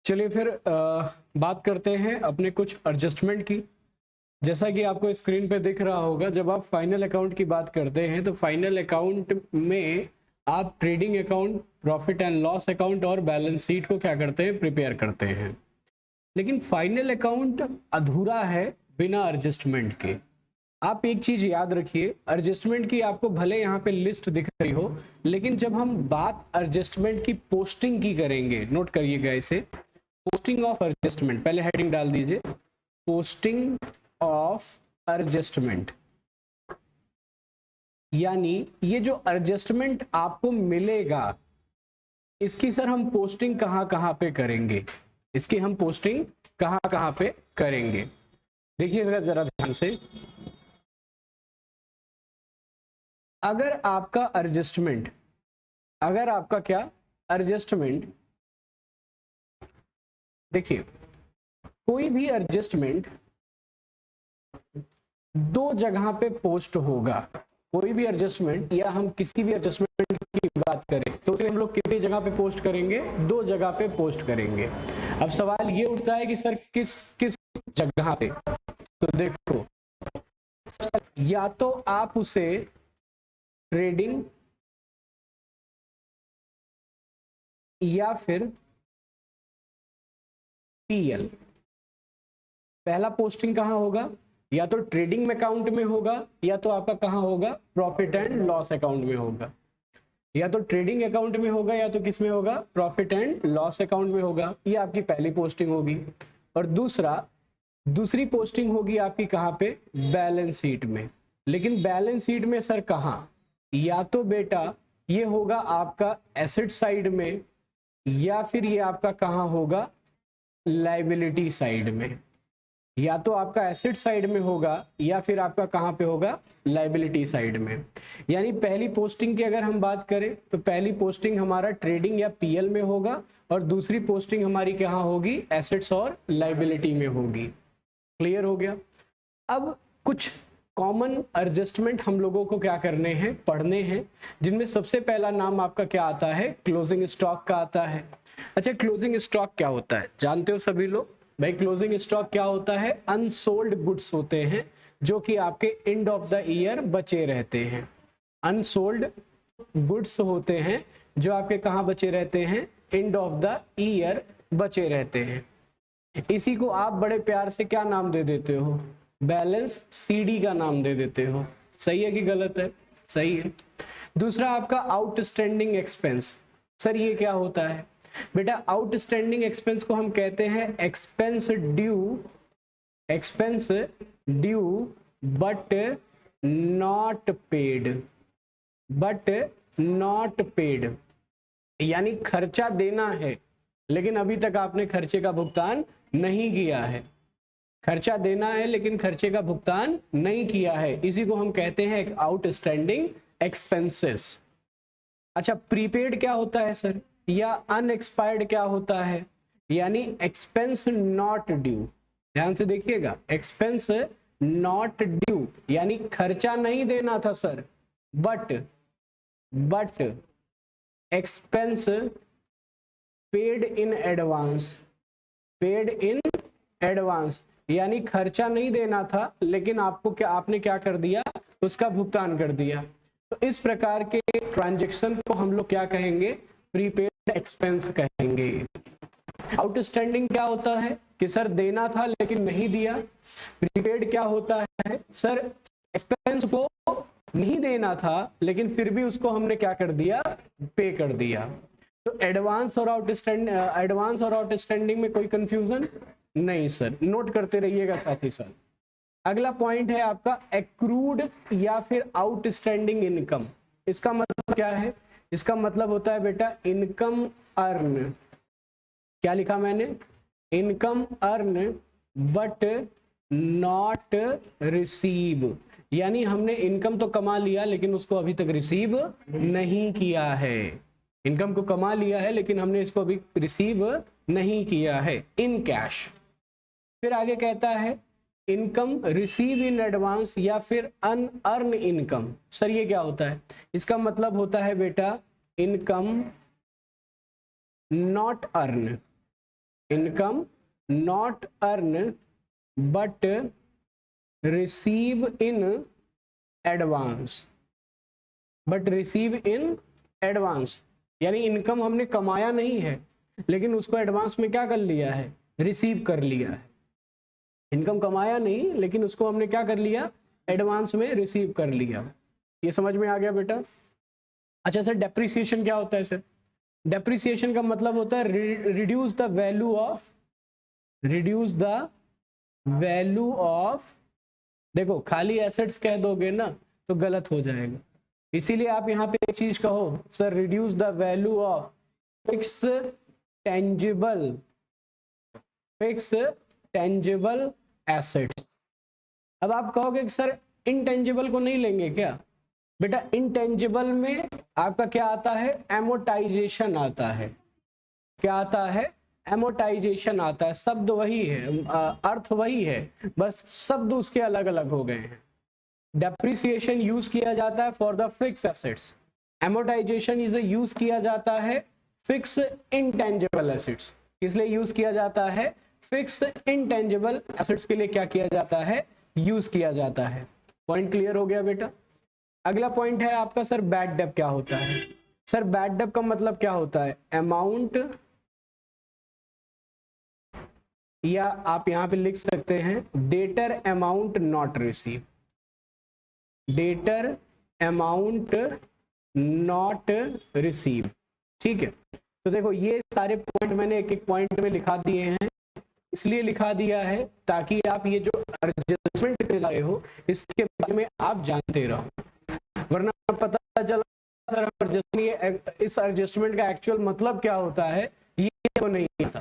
चलिए फिर बात करते हैं अपने कुछ एडजस्टमेंट की। जैसा कि आपको स्क्रीन पे दिख रहा होगा, जब आप फाइनल अकाउंट की बात करते हैं तो फाइनल अकाउंट में आप trading account, profit and loss account और बैलेंस शीट को क्या करते हैं, प्रिपेयर करते हैं। लेकिन फाइनल अकाउंट अधूरा है बिना एडजस्टमेंट के। आप एक चीज याद रखिए, एडजस्टमेंट की आपको भले यहाँ पे लिस्ट दिख रही हो, लेकिन जब हम बात एडजस्टमेंट की पोस्टिंग की करेंगे, नोट करिएगा इसे, पोस्टिंग ऑफ एडजस्टमेंट, पहले हेडिंग डाल दीजिए, पोस्टिंग ऑफ एडजस्टमेंट। यानी ये जो एडजस्टमेंट आपको मिलेगा, इसकी सर हम पोस्टिंग कहां कहां पे करेंगे, इसकी हम पोस्टिंग कहां कहां पे करेंगे, देखिएगा जरा ध्यान से। अगर आपका एडजस्टमेंट, अगर आपका क्या एडजस्टमेंट, देखिए कोई भी एडजस्टमेंट दो जगह पे पोस्ट होगा। कोई भी एडजस्टमेंट या हम किसी भी एडजस्टमेंट की बात करें तो उसे हम लोग कितनी जगह पे पोस्ट करेंगे, दो जगह पे पोस्ट करेंगे। अब सवाल ये उठता है कि सर किस किस जगह पे, तो देखो या तो आप उसे ट्रेडिंग या फिर पीएल, पहला पोस्टिंग कहां होगा, या तो ट्रेडिंग अकाउंट में होगा या तो आपका कहां होगा, प्रॉफिट एंड लॉस अकाउंट में होगा। या तो ट्रेडिंग अकाउंट में होगा या तो किस में होगा, प्रॉफिट एंड लॉस अकाउंट में होगा। ये आपकी पहली पोस्टिंग होगी। और दूसरी पोस्टिंग होगी आपकी कहां पे, बैलेंस शीट में। लेकिन बैलेंस शीट में सर कहां, या तो बेटा ये होगा आपका एसेट साइड में या फिर ये आपका कहां होगा, लायबिलिटी साइड में। या तो आपका एसेट साइड में होगा या फिर आपका कहां पे होगा, लायबिलिटी साइड में। यानी पहली पोस्टिंग की अगर हम बात करें तो पहली पोस्टिंग हमारा ट्रेडिंग या पीएल में होगा और दूसरी पोस्टिंग हमारी कहां होगी, एसेट्स और लायबिलिटी में होगी। क्लियर हो गया। अब कुछ कॉमन एडजस्टमेंट हम लोगों को क्या करने हैं, पढ़ने हैं, जिनमें सबसे पहला नाम आपका क्या आता है, क्लोजिंग स्टॉक का आता है। अच्छा, क्लोजिंग स्टॉक क्या होता है जानते हो सभी लोग? भाई क्लोजिंग स्टॉक क्या होता है, अनसोल्ड गुड्स होते हैं जो कि आपके एंड ऑफ द ईयर बचे रहते हैं। अनसोल्ड गुड्स होते हैं जो आपके कहाँ बचे रहते हैं, एंड ऑफ द ईयर बचे रहते हैं। इसी को आप बड़े प्यार से क्या नाम दे देते हो, बैलेंस सीडी का नाम दे देते हो। सही है कि गलत है? सही है। दूसरा आपका आउटस्टैंडिंग एक्सपेंस। सर ये क्या होता है बेटा? आउटस्टैंडिंग एक्सपेंस को हम कहते हैं expense due but not paid, यानी खर्चा देना है लेकिन अभी तक आपने खर्चे का भुगतान नहीं किया है। खर्चा देना है लेकिन खर्चे का भुगतान नहीं किया है, इसी को हम कहते हैं आउटस्टैंडिंग एक्सपेंसेस। अच्छा, प्रीपेड क्या होता है सर, या अनएक्सपायर्ड क्या होता है, यानी एक्सपेंस नॉट ड्यू। ध्यान से देखिएगा, एक्सपेंस नॉट ड्यू यानी खर्चा नहीं देना था sir, but expense paid in advance, यानी खर्चा नहीं देना था लेकिन आपको क्या, आपने क्या कर दिया, उसका भुगतान कर दिया। तो इस प्रकार के ट्रांजैक्शन को हम लोग क्या कहेंगे, प्रीपेड एक्सपेंस कहेंगे। आउटस्टैंडिंग क्या होता है कि सर देना था लेकिन नहीं दिया। प्रीपेड क्या होता है, सर एक्सपेंस को नहीं देना था लेकिन फिर भी उसको हमने क्या कर दिया, पे कर दिया। तो एडवांस और आउटस्टैंडिंग में कोई कंफ्यूजन नहीं सर, नोट करते रहिएगा साथ ही साथ। अगला पॉइंट है आपका एक्रूड या फिर आउटस्टैंडिंग इनकम। इसका मतलब क्या है, इसका मतलब होता है बेटा इनकम अर्न, क्या लिखा मैंने, income earn but not receive, यानी हमने इनकम तो कमा लिया लेकिन उसको अभी तक रिसीव नहीं किया है। इनकम को कमा लिया है लेकिन हमने इसको अभी रिसीव नहीं किया है इन कैश। फिर आगे कहता है इनकम रिसीव इन एडवांस या फिर अनअर्न इनकम। सर ये क्या होता है, इसका मतलब होता है बेटा income not earn, income not earn but receive in advance, यानी इनकम हमने कमाया नहीं है लेकिन उसको एडवांस में क्या कर लिया है, रिसीव कर लिया है। इनकम कमाया नहीं लेकिन उसको हमने क्या कर लिया, एडवांस में रिसीव कर लिया। ये समझ में आ गया बेटा? अच्छा सर डेप्रिसिएशन क्या होता है सर? डेप्रिसिएशन का मतलब होता है रिड्यूस द वैल्यू ऑफ, देखो खाली एसेट्स कह दोगे ना तो गलत हो जाएगा, इसीलिए आप यहाँ पे एक चीज कहो sir, reduce the value of fix tangible assets. अब आप कहोगे कि सर इनटेंजिबल को नहीं लेंगे क्या? बेटा इनटेंजिबल में आपका क्या आता है, एमोटाइजेशन आता है। क्या आता है, एमोटाइजेशन आता है। शब्द वही है, अर्थ वही है, बस शब्द उसके अलग अलग हो गए हैं। डेप्रिसिएशन यूज किया जाता है for the fix assets, amortisation इसे यूज किया जाता है फिक्स इंटेंजिबल एसेट्स। इसलिए यूज किया जाता है फिक्स इंटेंजिबल एसेट्स के लिए क्या किया जाता है, यूज किया जाता है। पॉइंट क्लियर हो गया बेटा। अगला पॉइंट है आपका सर बैड डेब्ट क्या होता है। सर बैड डेब्ट का मतलब क्या होता है, अमाउंट, या आप यहां पे लिख सकते हैं debtor amount not receive, debtor amount not receive. ठीक है, तो देखो ये सारे पॉइंट मैंने एक एक पॉइंट में लिखा दिए हैं। इसलिए लिखा दिया है ताकि आप ये जो एडजस्टमेंट कर रहे हो इसके बारे में आप जानते रहो, वरना पता चला सर इस एडजस्टमेंट का एक्चुअल मतलब क्या होता है ये तो नहीं पता।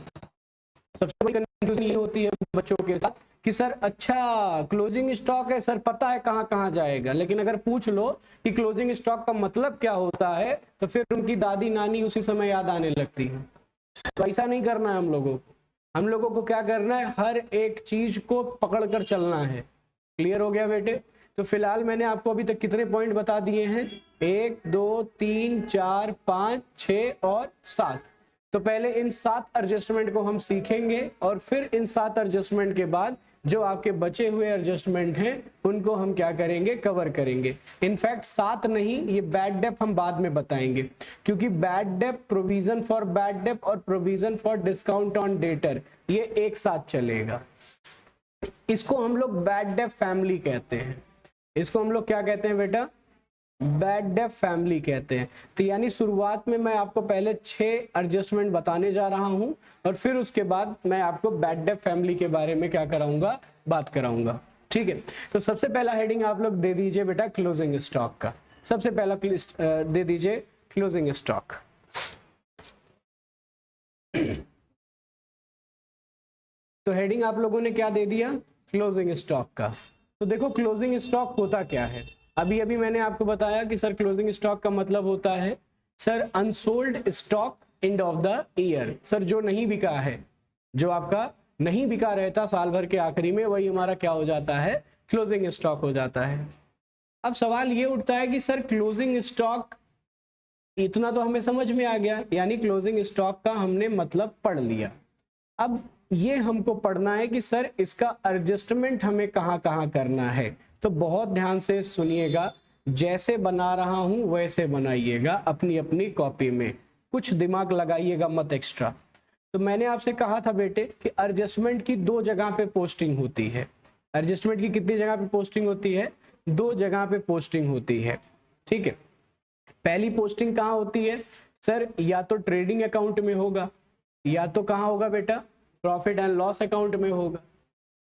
सबसे बड़ी कंफ्यूजन ये होती है बच्चों के साथ कि सर अच्छा क्लोजिंग स्टॉक है, सर पता है कहाँ कहाँ जाएगा, लेकिन अगर पूछ लो कि क्लोजिंग स्टॉक का मतलब क्या होता है तो फिर उनकी दादी नानी उसी समय याद आने लगती है। तो ऐसा नहीं करना है हम लोगों को। हम लोगों को क्या करना है, हर एक चीज को पकड़ कर चलना है। क्लियर हो गया बेटे। तो फिलहाल मैंने आपको अभी तक कितने पॉइंट बता दिए हैं, 1 2 3 4 5 6 और 7। तो पहले इन 7 एडजस्टमेंट को हम सीखेंगे और फिर इन 7 एडजस्टमेंट के बाद जो आपके बचे हुए एडजस्टमेंट हैं उनको हम क्या करेंगे, कवर करेंगे। इनफैक्ट 7 नहीं, ये बैड डेब्ट हम बाद में बताएंगे, क्योंकि बैड डेब्ट, प्रोविजन फॉर बैड डेब्ट और provision for discount on debtor ये एक साथ चलेगा। इसको हम लोग बैड डेब्ट फैमिली कहते हैं। इसको हम लोग क्या कहते हैं बेटा, बैड डेब्ट फैमिली कहते हैं। तो यानी शुरुआत में मैं आपको पहले 6 एडजस्टमेंट बताने जा रहा हूं और फिर उसके बाद मैं आपको बैड डेब्ट फैमिली के बारे में क्या कराऊंगा, बात कराऊंगा। ठीक है, तो सबसे पहला हेडिंग आप लोग दे दीजिए बेटा क्लोजिंग स्टॉक का। सबसे पहला दे दीजिए क्लोजिंग स्टॉक। तो हेडिंग आप लोगों ने क्या दे दिया, क्लोजिंग स्टॉक का। तो देखो क्लोजिंग स्टॉक होता क्या है। अभी अभी मैंने आपको बताया कि सर क्लोजिंग स्टॉक का मतलब होता है sir unsold stock end of the year. Sir जो नहीं बिका है, जो आपका नहीं बिका रहता साल भर के आखिरी में, वही हमारा क्या हो जाता है, क्लोजिंग स्टॉक हो जाता है। अब सवाल ये उठता है कि सर क्लोजिंग स्टॉक, इतना तो हमें समझ में आ गया, यानी क्लोजिंग स्टॉक का हमने मतलब पढ़ लिया। अब ये हमको पढ़ना है कि सर इसका एडजस्टमेंट हमें कहाँ कहाँ करना है। तो बहुत ध्यान से सुनिएगा, जैसे बना रहा हूं वैसे बनाइएगा अपनी अपनी कॉपी में, कुछ दिमाग लगाइएगा मत एक्स्ट्रा। तो मैंने आपसे कहा था बेटे कि एडजस्टमेंट की 2 जगह पे पोस्टिंग होती है। एडजस्टमेंट की कितनी जगह पे पोस्टिंग होती है, 2 जगह पे पोस्टिंग होती है। ठीक है, पहली पोस्टिंग कहाँ होती है सर, या तो ट्रेडिंग अकाउंट में होगा, या तो कहाँ होगा बेटा, प्रॉफिट एंड लॉस अकाउंट में होगा।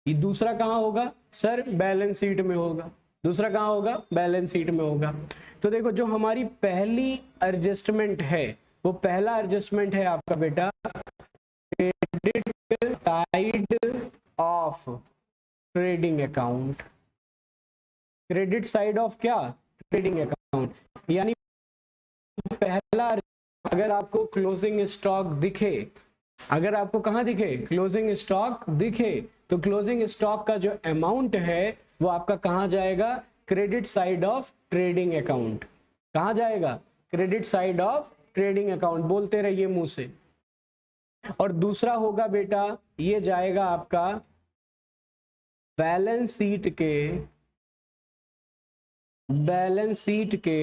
ये दूसरा कहाँ होगा सर, बैलेंस शीट में होगा। दूसरा कहाँ होगा, बैलेंस शीट में होगा। तो देखो जो हमारी पहली एडजस्टमेंट है, वो पहला एडजस्टमेंट है आपका बेटा credit side of trading account. Credit side of क्या, ट्रेडिंग अकाउंट। यानी पहला, अगर आपको क्लोजिंग स्टॉक दिखे, अगर आपको कहाँ दिखे, क्लोजिंग स्टॉक दिखे, तो क्लोजिंग स्टॉक का जो अमाउंट है वो आपका कहाँ जाएगा, credit side of trading account. कहाँ जाएगा, credit side of trading account. बोलते रहिए मुंह से। और दूसरा होगा बेटा, ये जाएगा आपका बैलेंस शीट के, बैलेंस शीट के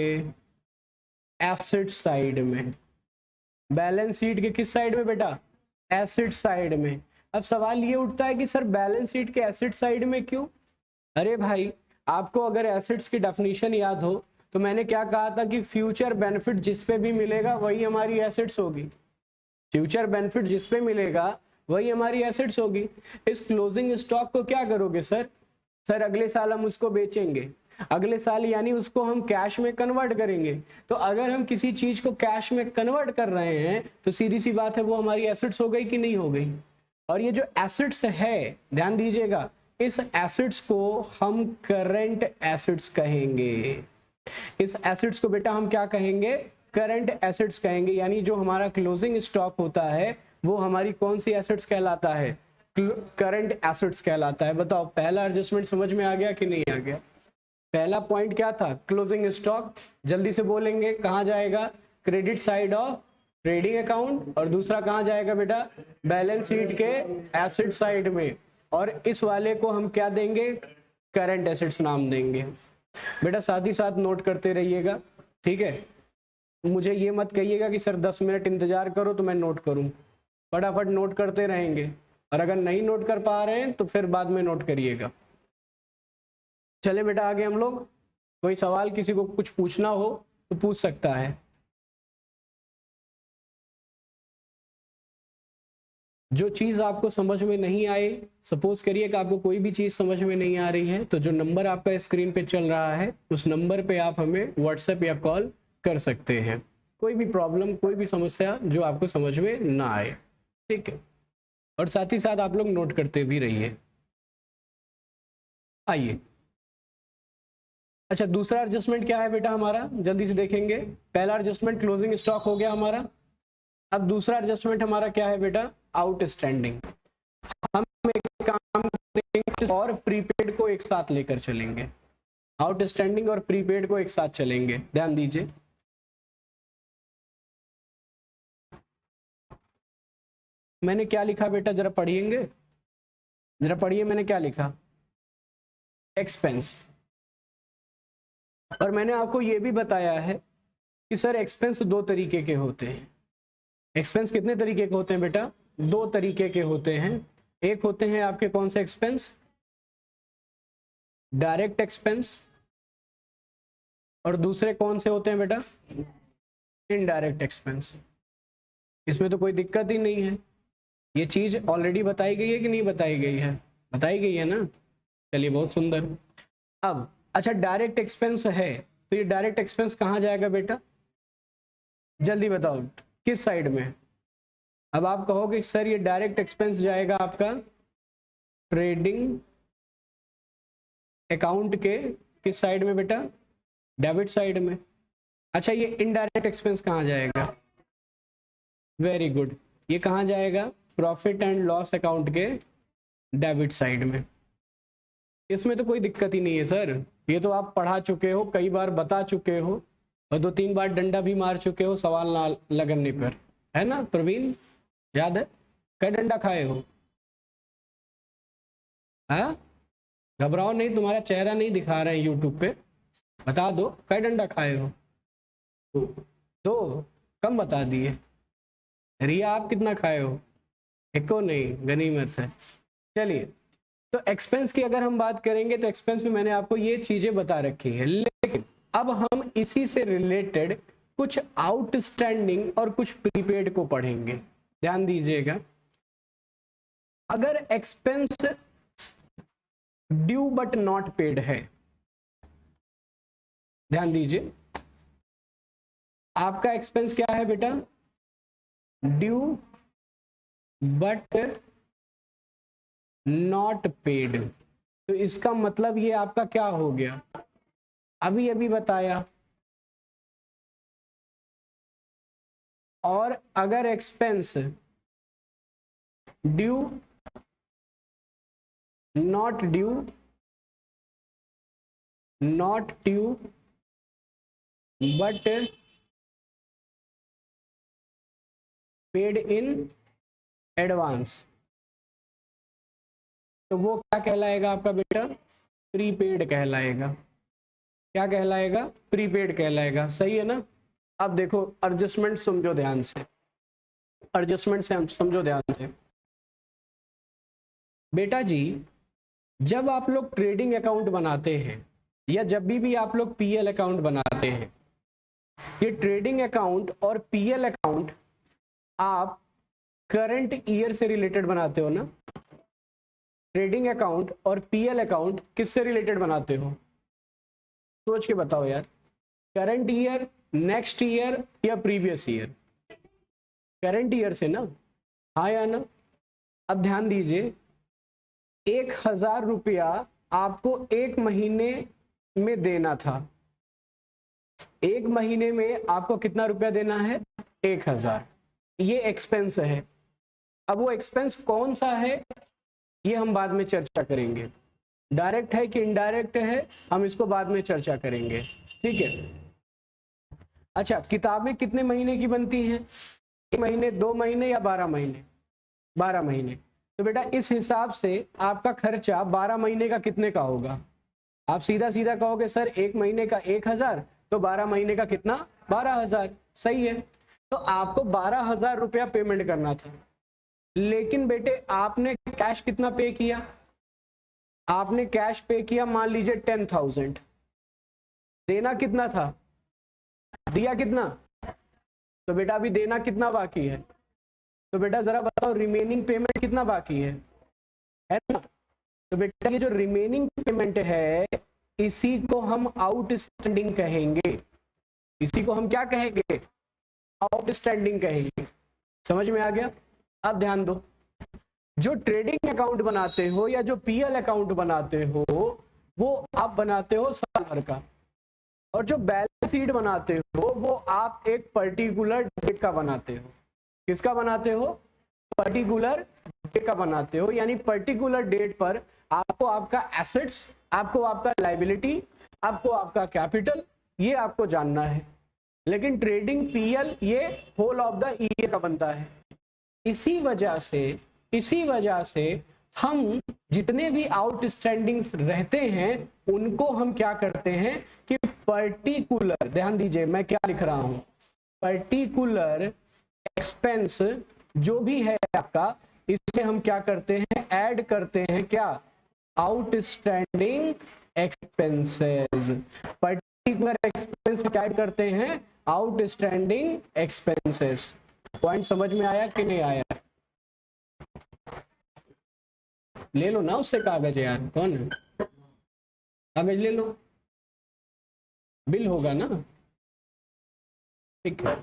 एसेट साइड में। बैलेंस शीट के किस साइड में बेटा, एसेट साइड में। अब सवाल ये उठता है कि सर बैलेंस शीट के एसेट साइड में क्यों। अरे भाई, आपको अगर एसेट्स की डेफिनेशन याद हो तो मैंने क्या कहा था कि फ्यूचर बेनिफिट जिस पे भी मिलेगा वही हमारी एसेट्स होगी। फ्यूचर बेनिफिट जिस पे मिलेगा वही हमारी एसेट्स होगी। इस क्लोजिंग स्टॉक को क्या करोगे सर, सर अगले साल हम उसको बेचेंगे। अगले साल यानी उसको हम कैश में कन्वर्ट करेंगे। तो अगर हम किसी चीज को कैश में कन्वर्ट कर रहे हैं तो सीधी सी बात है वो हमारी एसेट्स हो गई कि नहीं हो गई। और ये जो एसेट्स है, ध्यान दीजिएगा, इस एसेट्स को हम करंट एसेट्स कहेंगे। इस एसेट्स को बेटा हम क्या कहेंगे, करंट एसेट्स कहेंगे, यानी जो हमारा क्लोजिंग स्टॉक होता है वो हमारी कौन सी एसेट्स कहलाता है, करंट एसेट्स कहलाता है। बताओ पहला एडजस्टमेंट समझ में आ गया कि नहीं आ गया? पहला पॉइंट क्या था, क्लोजिंग स्टॉक। जल्दी से बोलेंगे कहाँ जाएगा, credit side of trading account, और दूसरा कहाँ जाएगा बेटा, बैलेंस शीट के एसेट साइड में, और इस वाले को हम क्या देंगे, करंट एसेट्स नाम देंगे। बेटा साथ ही साथ नोट करते रहिएगा, ठीक है। मुझे ये मत कहिएगा कि सर 10 मिनट इंतजार करो तो मैं नोट करूं, फटाफट नोट करते रहेंगे, और अगर नहीं नोट कर पा रहे हैं तो फिर बाद में नोट करिएगा। चले बेटा आगे हम लोग, कोई सवाल किसी को कुछ पूछना हो तो पूछ सकता है। जो चीज आपको समझ में नहीं आए, सपोज करिए कि आपको कोई भी चीज समझ में नहीं आ रही है, तो जो नंबर आपका स्क्रीन पे चल रहा है उस नंबर पे आप हमें व्हाट्सएप या कॉल कर सकते हैं। कोई भी प्रॉब्लम, कोई भी समस्या जो आपको समझ में ना आए, ठीक है। और साथ ही साथ आप लोग नोट करते भी रहिए। आइए, अच्छा दूसरा एडजस्टमेंट क्या है बेटा हमारा, जल्दी से देखेंगे। पहला एडजस्टमेंट क्लोजिंग स्टॉक हो गया हमारा। अब दूसरा एडजस्टमेंट हमारा क्या है बेटा, आउटस्टैंडिंग। हम एक काम करेंगे और प्रीपेड को एक साथ लेकर चलेंगे, आउटस्टैंडिंग और प्रीपेड को एक साथ चलेंगे, ध्यान दीजिए। मैंने क्या लिखा बेटा, जरा पढ़िएंगे, जरा पढ़िए मैंने क्या लिखा, एक्सपेंस। और मैंने आपको ये भी बताया है कि सर एक्सपेंस दो तरीके के होते हैं। एक्सपेंस कितने तरीके के होते हैं बेटा, दो तरीके के होते हैं। एक होते हैं आपके कौन से एक्सपेंस, डायरेक्ट एक्सपेंस, और दूसरे कौन से होते हैं बेटा, इनडायरेक्ट एक्सपेंस। इसमें तो कोई दिक्कत ही नहीं है, ये चीज ऑलरेडी बताई गई है कि नहीं बताई गई है, बताई गई है ना। चलिए बहुत सुंदर। अब अच्छा डायरेक्ट एक्सपेंस है, तो ये डायरेक्ट एक्सपेंस कहाँ जाएगा बेटा, जल्दी बताओ किस साइड में। अब आप कहोगे सर ये डायरेक्ट एक्सपेंस जाएगा आपका ट्रेडिंग अकाउंट के किस साइड में बेटा, डेबिट साइड में। अच्छा ये इनडायरेक्ट एक्सपेंस कहाँ जाएगा, वेरी गुड, ये कहाँ जाएगा, प्रॉफिट एंड लॉस अकाउंट के डेबिट साइड में। इसमें तो कोई दिक्कत ही नहीं है सर, ये तो आप पढ़ा चुके हो, कई बार बता चुके हो, और 2-3 बार डंडा भी मार चुके हो सवाल ना लगने पर, है ना प्रवीण, याद है, कई डंडा खाए हो। हाँ घबराओ नहीं, तुम्हारा चेहरा नहीं दिखा रहे हैं यूट्यूब पे, बता दो कई डंडा खाए हो। दो, कम बता दिए। रिया आप कितना खाए हो, एको नहीं, गनीमत है। चलिए, तो एक्सपेंस की अगर हम बात करेंगे तो एक्सपेंस में मैंने आपको ये चीजें बता रखी है, लेकिन अब हम इसी से रिलेटेड कुछ आउटस्टैंडिंग और कुछ प्रीपेड को पढ़ेंगे। ध्यान दीजिएगा, अगर expense due but not paid है, ध्यान दीजिए, आपका एक्सपेंस क्या है बेटा, ड्यू बट नॉट पेड, तो इसका मतलब ये आपका क्या हो गया, अभी अभी बताया। और अगर expense due not due but paid in advance, तो वो क्या कहलाएगा आपका बेटा, प्रीपेड कहलाएगा। क्या कहलाएगा, प्रीपेड कहलाएगा, सही है ना। अब देखो एडजस्टमेंट समझो ध्यान से, एडजस्टमेंट से समझो ध्यान से बेटा जी। जब आप लोग ट्रेडिंग अकाउंट बनाते हैं या जब भी आप लोग पीएल अकाउंट बनाते हैं, ये ट्रेडिंग अकाउंट और पीएल अकाउंट आप करंट ईयर से रिलेटेड बनाते हो ना। ट्रेडिंग अकाउंट और पीएल अकाउंट किससे रिलेटेड बनाते हो, सोच के बताओ यार, करंट ईयर, नेक्स्ट ईयर या प्रीवियस ईयर, करंट ईयर से ना, हाँ या ना। अब ध्यान दीजिए, 1000 रुपया आपको एक महीने में देना था, एक महीने में आपको कितना रुपया देना है? 1000। ये एक्सपेंस है। अब वो एक्सपेंस कौन सा है ये हम बाद में चर्चा करेंगे, डायरेक्ट है कि इनडायरेक्ट है हम इसको बाद में चर्चा करेंगे, ठीक है। अच्छा, किताबें कितने महीने की बनती हैं? 1 महीने, 2 महीने या 12 महीने? 12 महीने। तो बेटा इस हिसाब से आपका खर्चा 12 महीने का कितने का होगा? आप सीधा सीधा कहोगे सर 1 महीने का 1000, तो 12 महीने का कितना? 12,000। सही है। तो आपको 12,000 रुपया पेमेंट करना था, लेकिन बेटे आपने कैश कितना पे किया? आपने कैश पे किया मान लीजिए 10,000। देना कितना था? दिया कितना? तो बेटा अभी देना कितना बाकी है? तो बेटा जरा बताओ रिमेनिंग पेमेंट कितना बाकी है ना? तो बेटा ये जो रिमेनिंग पेमेंट है इसी को हम आउटस्टैंडिंग कहेंगे। इसी को हम क्या कहेंगे? आउटस्टैंडिंग कहेंगे। समझ में आ गया? अब ध्यान दो, जो ट्रेडिंग अकाउंट बनाते हो या जो पीएल अकाउंट बनाते हो वो आप बनाते हो साल भर का, और जो बैलेंस शीट बनाते हो वो आप एक पर्टिकुलर डेट का बनाते हो। किसका बनाते हो? पर्टिकुलर डेट का बनाते हो, यानी पर्टिकुलर डेट पर आपको आपका एसेट्स, आपको आपका लायबिलिटी, आपको आपका कैपिटल, ये आपको जानना है। लेकिन ट्रेडिंग पीएल ये होल ऑफ द ईयर का बनता है। इसी वजह से हम जितने भी आउटस्टैंडिंग्स रहते हैं उनको हम क्या करते हैं कि पर्टिकुलर, ध्यान दीजिए मैं क्या लिख रहा हूं, पर्टिकुलर एक्सपेंस जो भी है आपका, इसमें हम क्या करते हैं? ऐड करते हैं क्या? Outstanding expenses. पर्टिकुलर एक्सपेंस में क्या करते हैं? Outstanding expenses. पॉइंट समझ में आया कि नहीं आया? ले लो ना उससे कागज यार, कौन है? कागज ले लो, बिल होगा ना, ठीक है।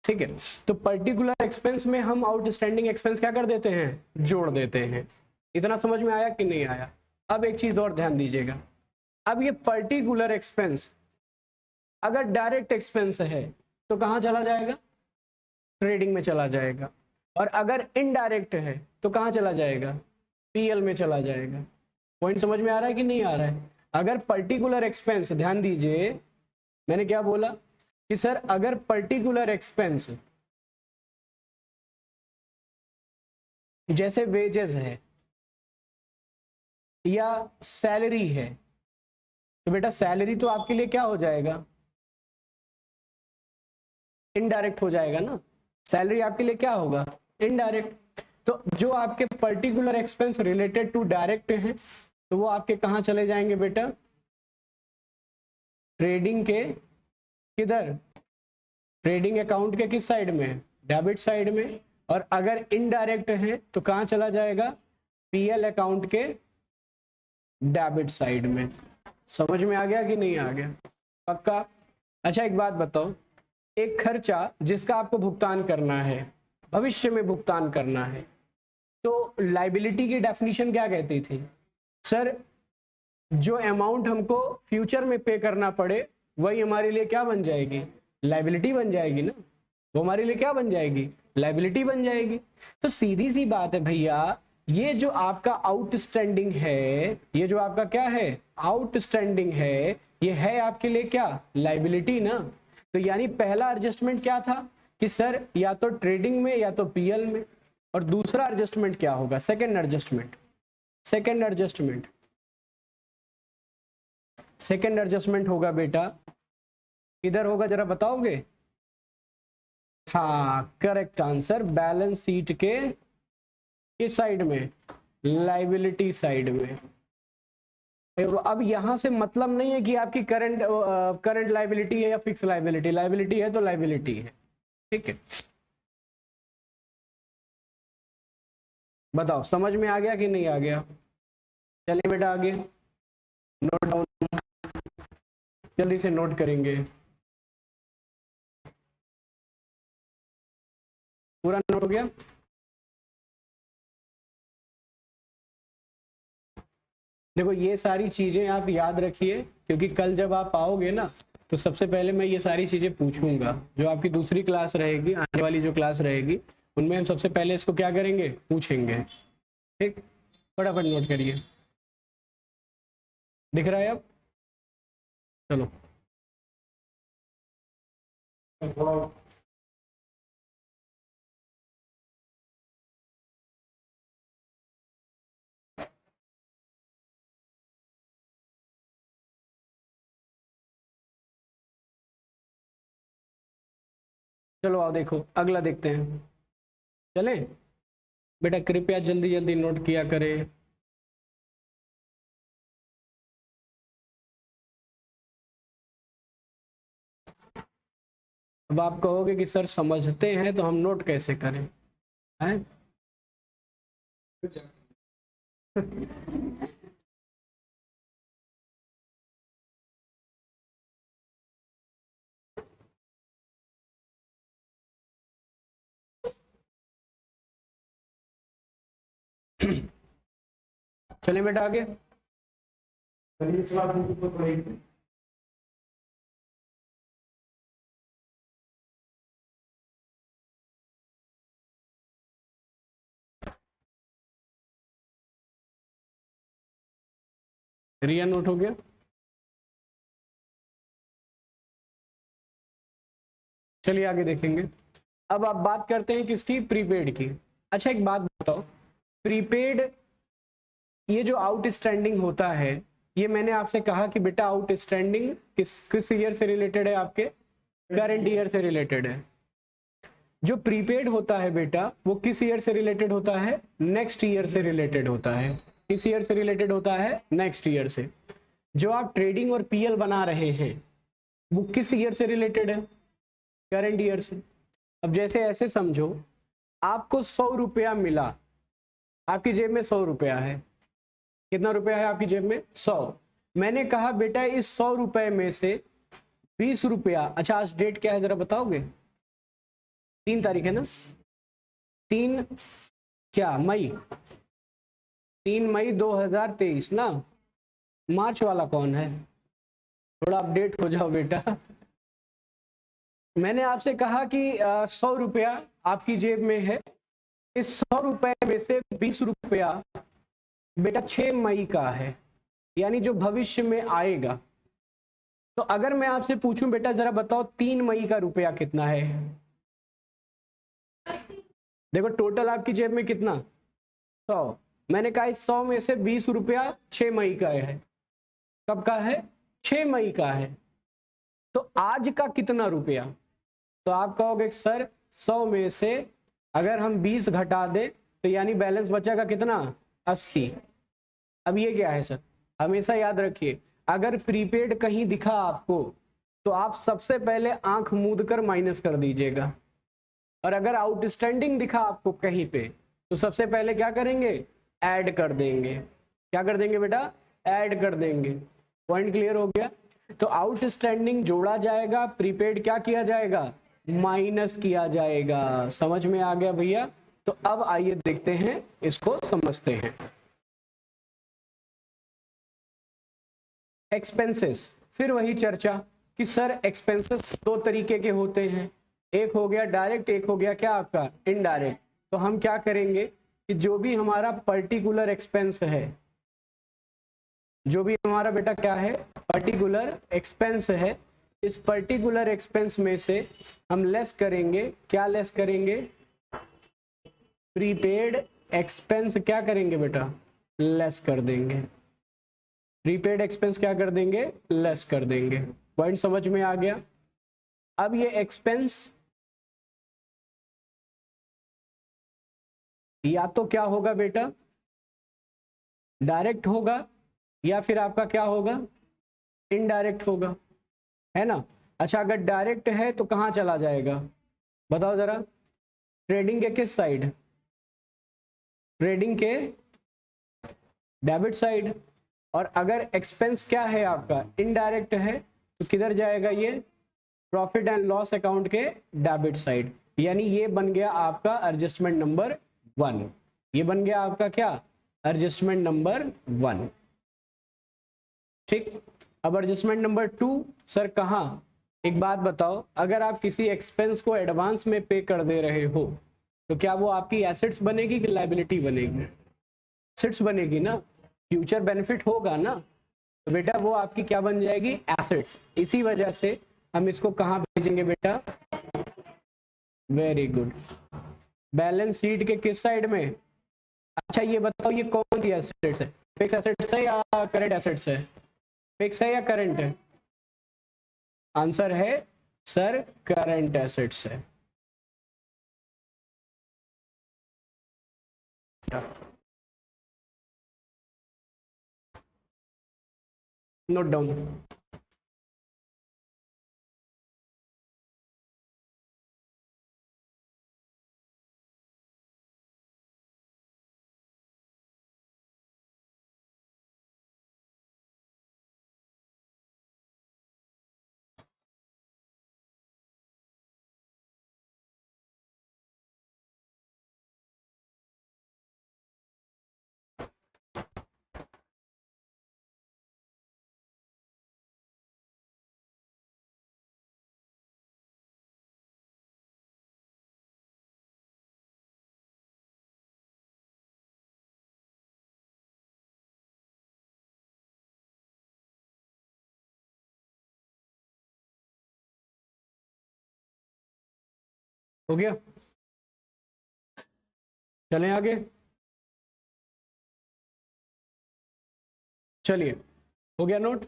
ठीक है, तो पर्टिकुलर एक्सपेंस में हम आउटस्टैंडिंग एक्सपेंस क्या कर देते हैं? जोड़ देते हैं। इतना समझ में आया कि नहीं आया? अब एक चीज और ध्यान दीजिएगा, अब ये पर्टिकुलर एक्सपेंस अगर डायरेक्ट एक्सपेंस है तो कहां चला जाएगा? ट्रेडिंग में चला जाएगा। और अगर इनडायरेक्ट है तो कहां चला जाएगा? पीएल में चला जाएगा। पॉइंट समझ में आ रहा है कि नहीं आ रहा है? अगर पर्टिकुलर एक्सपेंस, ध्यान दीजिए मैंने क्या बोला कि सर अगर पर्टिकुलर एक्सपेंस जैसे वेजेस है या सैलरी है, तो बेटा सैलरी तो आपके लिए क्या हो जाएगा? इनडायरेक्ट हो जाएगा ना। सैलरी आपके लिए क्या होगा? इनडायरेक्ट। तो जो आपके particular expense related to direct हैं तो वो आपके कहां चले जाएंगे बेटा? ट्रेडिंग के किधर? ट्रेडिंग अकाउंट के किस साइड में? डेबिट साइड में। और अगर इनडायरेक्ट है तो कहां चला जाएगा? पीएल अकाउंट के डेबिट साइड में। समझ में आ गया कि नहीं आ गया? पक्का? अच्छा एक बात बताओ, एक खर्चा जिसका आपको भुगतान करना है, भविष्य में भुगतान करना है, तो लायबिलिटी की डेफिनेशन क्या कहती थी? सर जो अमाउंट हमको फ्यूचर में पे करना पड़े वही हमारे लिए क्या बन जाएगी? लायबिलिटी बन जाएगी ना। वो हमारे लिए क्या बन जाएगी? लायबिलिटी बन जाएगी। तो सीधी सी बात है भैया, ये जो आपका आउटस्टैंडिंग है, ये जो आपका क्या है? आउटस्टैंडिंग है, ये है आपके लिए क्या? लायबिलिटी ना। तो यानी पहला एडजस्टमेंट क्या था कि सर या तो ट्रेडिंग में या तो पीएल में, और दूसरा एडजस्टमेंट क्या होगा? Second adjustment. Second adjustment second adjustment होगा बेटा, किधर होगा जरा बताओगे? हाँ करेक्ट आंसर, बैलेंस शीट के किस साइड में? लायबिलिटी साइड में। अब यहां से मतलब नहीं है कि आपकी करंट लायबिलिटी है या फिक्स लायबिलिटी, लायबिलिटी है तो लायबिलिटी है, ठीक है। बताओ समझ में आ गया कि नहीं आ गया? चलिए बेटा आगे नोट डाउन, जल्दी से नोट करेंगे। पूरा नोट हो गया? देखो ये सारी चीजें आप याद रखिए, क्योंकि कल जब आप आओगे ना तो सबसे पहले मैं ये सारी चीजें पूछूंगा। जो आपकी दूसरी क्लास रहेगी, आने वाली जो क्लास रहेगी, उनमें हम सबसे पहले इसको क्या करेंगे, पूछेंगे। ठीक, फटाफट नोट करिए। दिख रहा है अब? चलो चलो आओ देखो अगला देखते हैं। चले बेटा, कृपया जल्दी जल्दी नोट किया करें। अब आप कहोगे कि सर समझते हैं तो हम नोट कैसे करें, हैं? चलें बेटा आगे। रिया नोट हो गया? चलिए आगे देखेंगे। अब आप बात करते हैं किसकी, प्रीपेड की। अच्छा एक बात बताओ, प्रीपेड ये जो आउटस्टैंडिंग होता है, ये मैंने आपसे कहा कि बेटा आउटस्टैंडिंग किस ईयर से रिलेटेड है, आपके करंट ईयर से रिलेटेड है। जो प्रीपेड होता है बेटा वो किस ईयर से रिलेटेड होता है, नेक्स्ट ईयर से रिलेटेड होता है। किस ईयर से रिलेटेड होता है, नेक्स्ट ईयर से। जो आप ट्रेडिंग और पीएल बना रहे हैं वो किस ईयर से रिलेटेड है, करंट ईयर से। अब जैसे ऐसे समझो, आपको 100 रुपया मिला, आपकी जेब में 100 रुपया है। कितना रुपया है आपकी जेब में, 100। मैंने कहा बेटा इस 100 रुपए में से 20 रुपया, अच्छा आज डेट क्या है जरा बताओगे, 3 तारीख है ना, 3 क्या मई, 3 मई 2023 ना। मार्च वाला कौन है, थोड़ा अपडेट हो जाओ बेटा। मैंने आपसे कहा कि 100 रुपया आपकी जेब में है, इस 100 रुपए में से 20 रुपया बेटा 6 मई का है, यानी जो भविष्य में आएगा। तो अगर मैं आपसे पूछूं बेटा जरा बताओ 3 मई का रुपया कितना है, देखो टोटल आपकी जेब में कितना, 100। मैंने कहा इस 100 में से 20 रुपया 6 मई का है। कब का है, 6 मई का है। तो आज का कितना रुपया, तो आप कहोगे सर 100 में से अगर हम 20 घटा दें तो यानी बैलेंस बचेगा कितना, 80। अब ये क्या है सर, हमेशा याद रखिए अगर प्रीपेड कहीं दिखा आपको तो आप सबसे पहले आंख मूंद कर माइनस कर दीजिएगा, और अगर आउटस्टैंडिंग दिखा आपको कहीं पे तो सबसे पहले क्या करेंगे, ऐड कर देंगे। क्या कर देंगे बेटा, ऐड कर देंगे। पॉइंट क्लियर हो गया। तो आउटस्टैंडिंग जोड़ा जाएगा, प्रीपेड क्या किया जाएगा, माइनस किया जाएगा। समझ में आ गया भैया? तो अब आइए देखते हैं, इसको समझते हैं। एक्सपेंसेस, फिर वही चर्चा कि सर एक्सपेंसेस 2 तरीके के होते हैं, एक हो गया डायरेक्ट, एक हो गया क्या आपका इनडायरेक्ट। तो हम क्या करेंगे कि जो भी हमारा पर्टिकुलर एक्सपेंस है, जो भी हमारा बेटा क्या है पर्टिकुलर एक्सपेंस है, इस पर्टिकुलर एक्सपेंस में से हम लेस करेंगे, क्या लेस करेंगे, प्रीपेड एक्सपेंस क्या करेंगे बेटा, लेस कर देंगे। प्रीपेड एक्सपेंस क्या कर देंगे, लेस कर देंगे। पॉइंट समझ में आ गया? अब ये एक्सपेंस या तो क्या होगा बेटा, डायरेक्ट होगा, या फिर आपका क्या होगा, इनडायरेक्ट होगा, है ना। अच्छा अगर डायरेक्ट है तो कहाँ चला जाएगा, बताओ जरा, ट्रेडिंग के किस साइड, ट्रेडिंग के डेबिट साइड। और अगर एक्सपेंस क्या है आपका, इनडायरेक्ट है, तो किधर जाएगा ये, प्रॉफिट एंड लॉस अकाउंट के डेबिट साइड। यानी ये बन गया आपका एडजस्टमेंट नंबर 1। ये बन गया आपका क्या, एडजस्टमेंट नंबर 1। ठीक। अब एडजस्टमेंट नंबर 2, सर कहाँ, एक बात बताओ, अगर आप किसी एक्सपेंस को एडवांस में पे कर दे रहे हो तो क्या वो आपकी एसेट्स बनेगी कि लायबिलिटी बनेगी? एसेट्स बनेगी ना, फ्यूचर बेनिफिट होगा ना, तो बेटा वो आपकी क्या बन जाएगी? एसेट्स। इसी वजह से हम इसको कहाँ भेजेंगे बेटा? वेरी गुड, बैलेंस शीट के किस साइड में? अच्छा ये बताओ, ये कौन सी एसेट्स है? फिक्स एसेट्स है या करंट एसेट्स है? फिक्स है या करंट है? आंसर है सर करंट एसेट्स है। Note down. हो गया, चलें आगे। चलिए, हो गया नोट।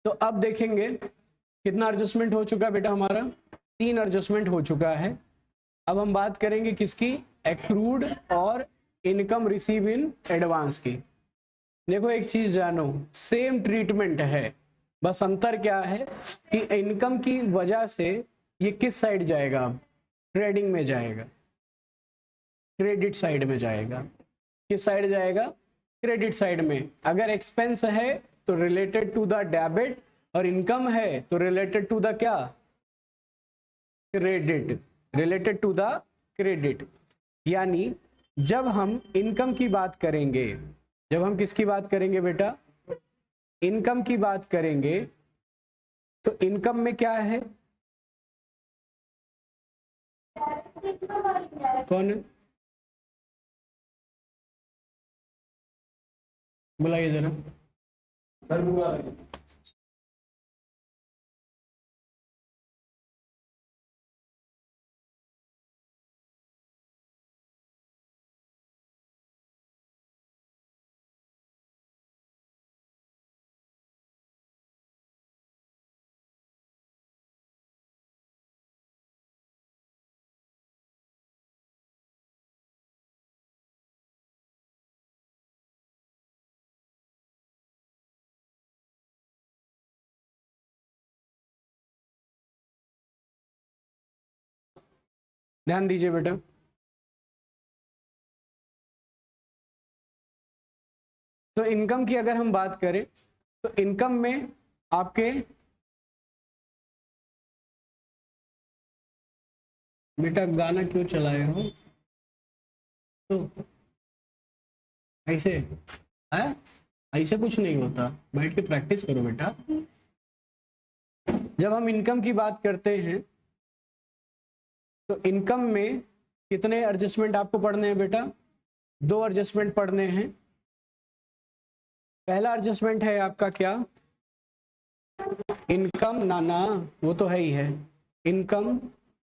तो अब देखेंगे कितना एडजस्टमेंट हो चुका है बेटा हमारा? 3 एडजस्टमेंट हो चुका है। अब हम बात करेंगे किसकी? एक्रूड और इनकम रिसीव इन एडवांस की। देखो एक चीज जानो, सेम ट्रीटमेंट है, बस अंतर क्या है कि इनकम की वजह से ये किस साइड जाएगा? अब ट्रेडिंग में जाएगा, क्रेडिट साइड में जाएगा। किस साइड जाएगा? क्रेडिट साइड में। अगर एक्सपेंस है तो रिलेटेड टू द डेबिट, और इनकम है तो रिलेटेड टू द क्या? Credit, related to the credit. यानी जब हम इनकम की बात करेंगे, जब हम किसकी बात करेंगे बेटा? इनकम की बात करेंगे, तो इनकम में क्या है? कौन है? बुलाइए जरा। ध्यान दीजिए बेटा, तो इनकम की अगर हम बात करें तो इनकम में आपके बेटा गाना क्यों चलाए हो? तो ऐसे है, ऐसे कुछ नहीं होता, बैठ के प्रैक्टिस करो बेटा। जब हम इनकम की बात करते हैं तो इनकम में कितने एडजस्टमेंट आपको पढ़ने हैं बेटा? 2 एडजस्टमेंट पढ़ने हैं। पहला एडजस्टमेंट है आपका क्या? इनकम, ना ना वो तो है ही है, income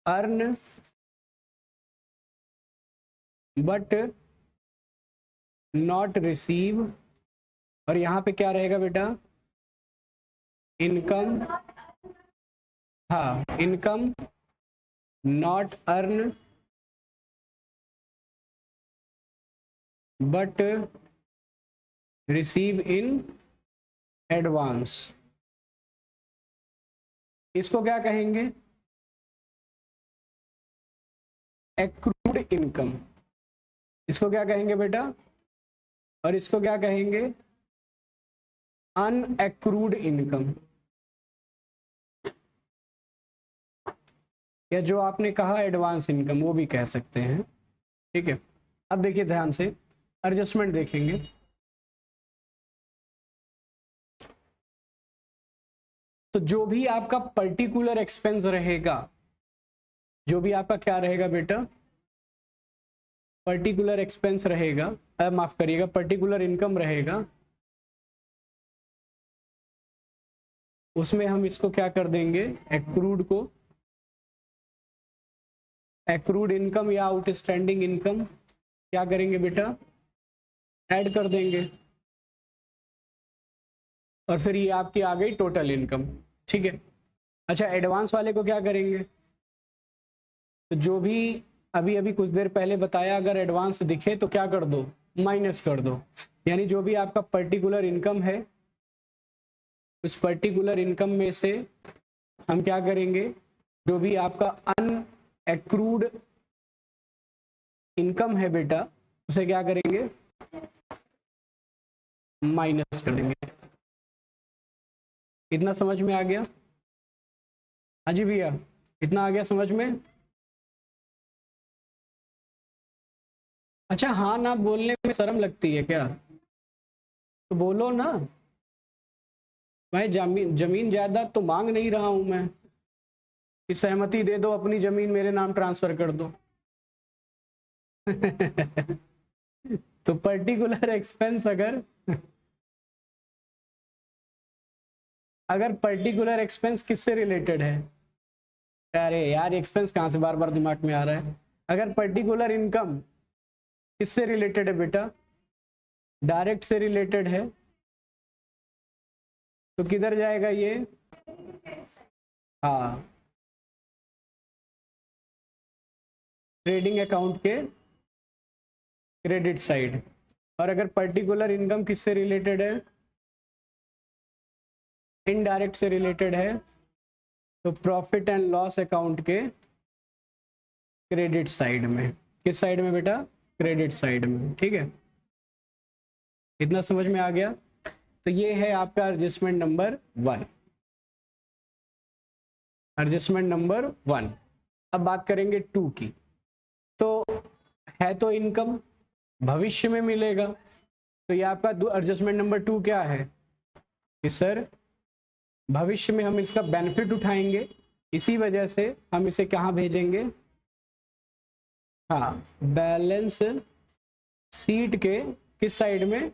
earn but not receive, और यहां पे क्या रहेगा बेटा? इनकम, हाँ income not earn but receive in advance. इसको क्या कहेंगे? Accrued income. इसको क्या कहेंगे बेटा? और इसको क्या कहेंगे? अनएक्रूड इनकम, या जो आपने कहा एडवांस इनकम वो भी कह सकते हैं। ठीक है, अब देखिए ध्यान से, एडजस्टमेंट देखेंगे। तो जो भी आपका पर्टिकुलर एक्सपेंस रहेगा, जो भी आपका क्या रहेगा बेटा, पर्टिकुलर एक्सपेंस रहेगा, माफ करिएगा, पर्टिकुलर इनकम रहेगा, उसमें हम इसको क्या कर देंगे, एक्रूड को, एक्रूड इनकम या आउटस्टैंडिंग इनकम क्या करेंगे बेटा, ऐड कर देंगे, और फिर ये आपकी आ गई टोटल इनकम। ठीक है। अच्छा, एडवांस वाले को क्या करेंगे, तो जो भी अभी अभी कुछ देर पहले बताया, अगर एडवांस दिखे तो क्या कर दो, माइनस कर दो। यानी जो भी आपका पर्टिकुलर इनकम है, उस पर्टिकुलर इनकम में से हम क्या करेंगे, जो भी आपका अनएक्रूड इनकम है बेटा, उसे क्या करेंगे, माइनस कर देंगे। इतना समझ में आ गया? हाँ जी भैया, इतना आ गया समझ में? अच्छा, हाँ ना बोलने में शर्म लगती है क्या? तो बोलो ना भाई, जमीन जमीन जायदाद तो मांग नहीं रहा हूं मैं कि सहमति दे दो, अपनी जमीन मेरे नाम ट्रांसफर कर दो। तो पर्टिकुलर एक्सपेंस अगर पर्टिकुलर एक्सपेंस किससे रिलेटेड है, अरे यार एक्सपेंस कहाँ से बार बार दिमाग में आ रहा है, अगर पर्टिकुलर इनकम किससे रिलेटेड है बेटा, डायरेक्ट से रिलेटेड है, तो किधर जाएगा ये, हाँ, ट्रेडिंग अकाउंट के क्रेडिट साइड। और अगर पर्टिकुलर इनकम किससे रिलेटेड है, इनडायरेक्ट से रिलेटेड है, तो प्रॉफिट एंड लॉस अकाउंट के क्रेडिट साइड में। किस साइड में बेटा, क्रेडिट साइड में। ठीक है, इतना समझ में आ गया? तो ये है आपका एडजस्टमेंट नंबर 1, एडजस्टमेंट नंबर 1। अब बात करेंगे 2 की। तो है तो इनकम, भविष्य में मिलेगा, तो ये आपका एडजस्टमेंट नंबर 2 क्या है कि सर भविष्य में हम इसका बेनिफिट उठाएंगे, इसी वजह से हम इसे कहाँ भेजेंगे, हाँ, बैलेंस शीट के किस साइड में,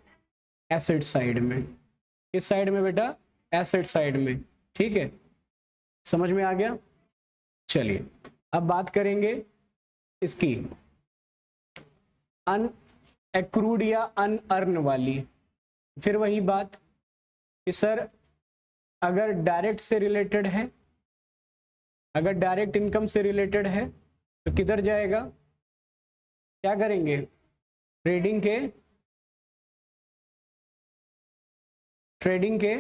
एसेट साइड में। किस साइड में बेटा, एसेट साइड में। ठीक है, समझ में आ गया? चलिए अब बात करेंगे इसकी अनएक्रूड या अनअर्न वाली। फिर वही बात कि सर अगर डायरेक्ट से रिलेटेड है, अगर डायरेक्ट इनकम से रिलेटेड है तो किधर जाएगा, क्या करेंगे, ट्रेडिंग के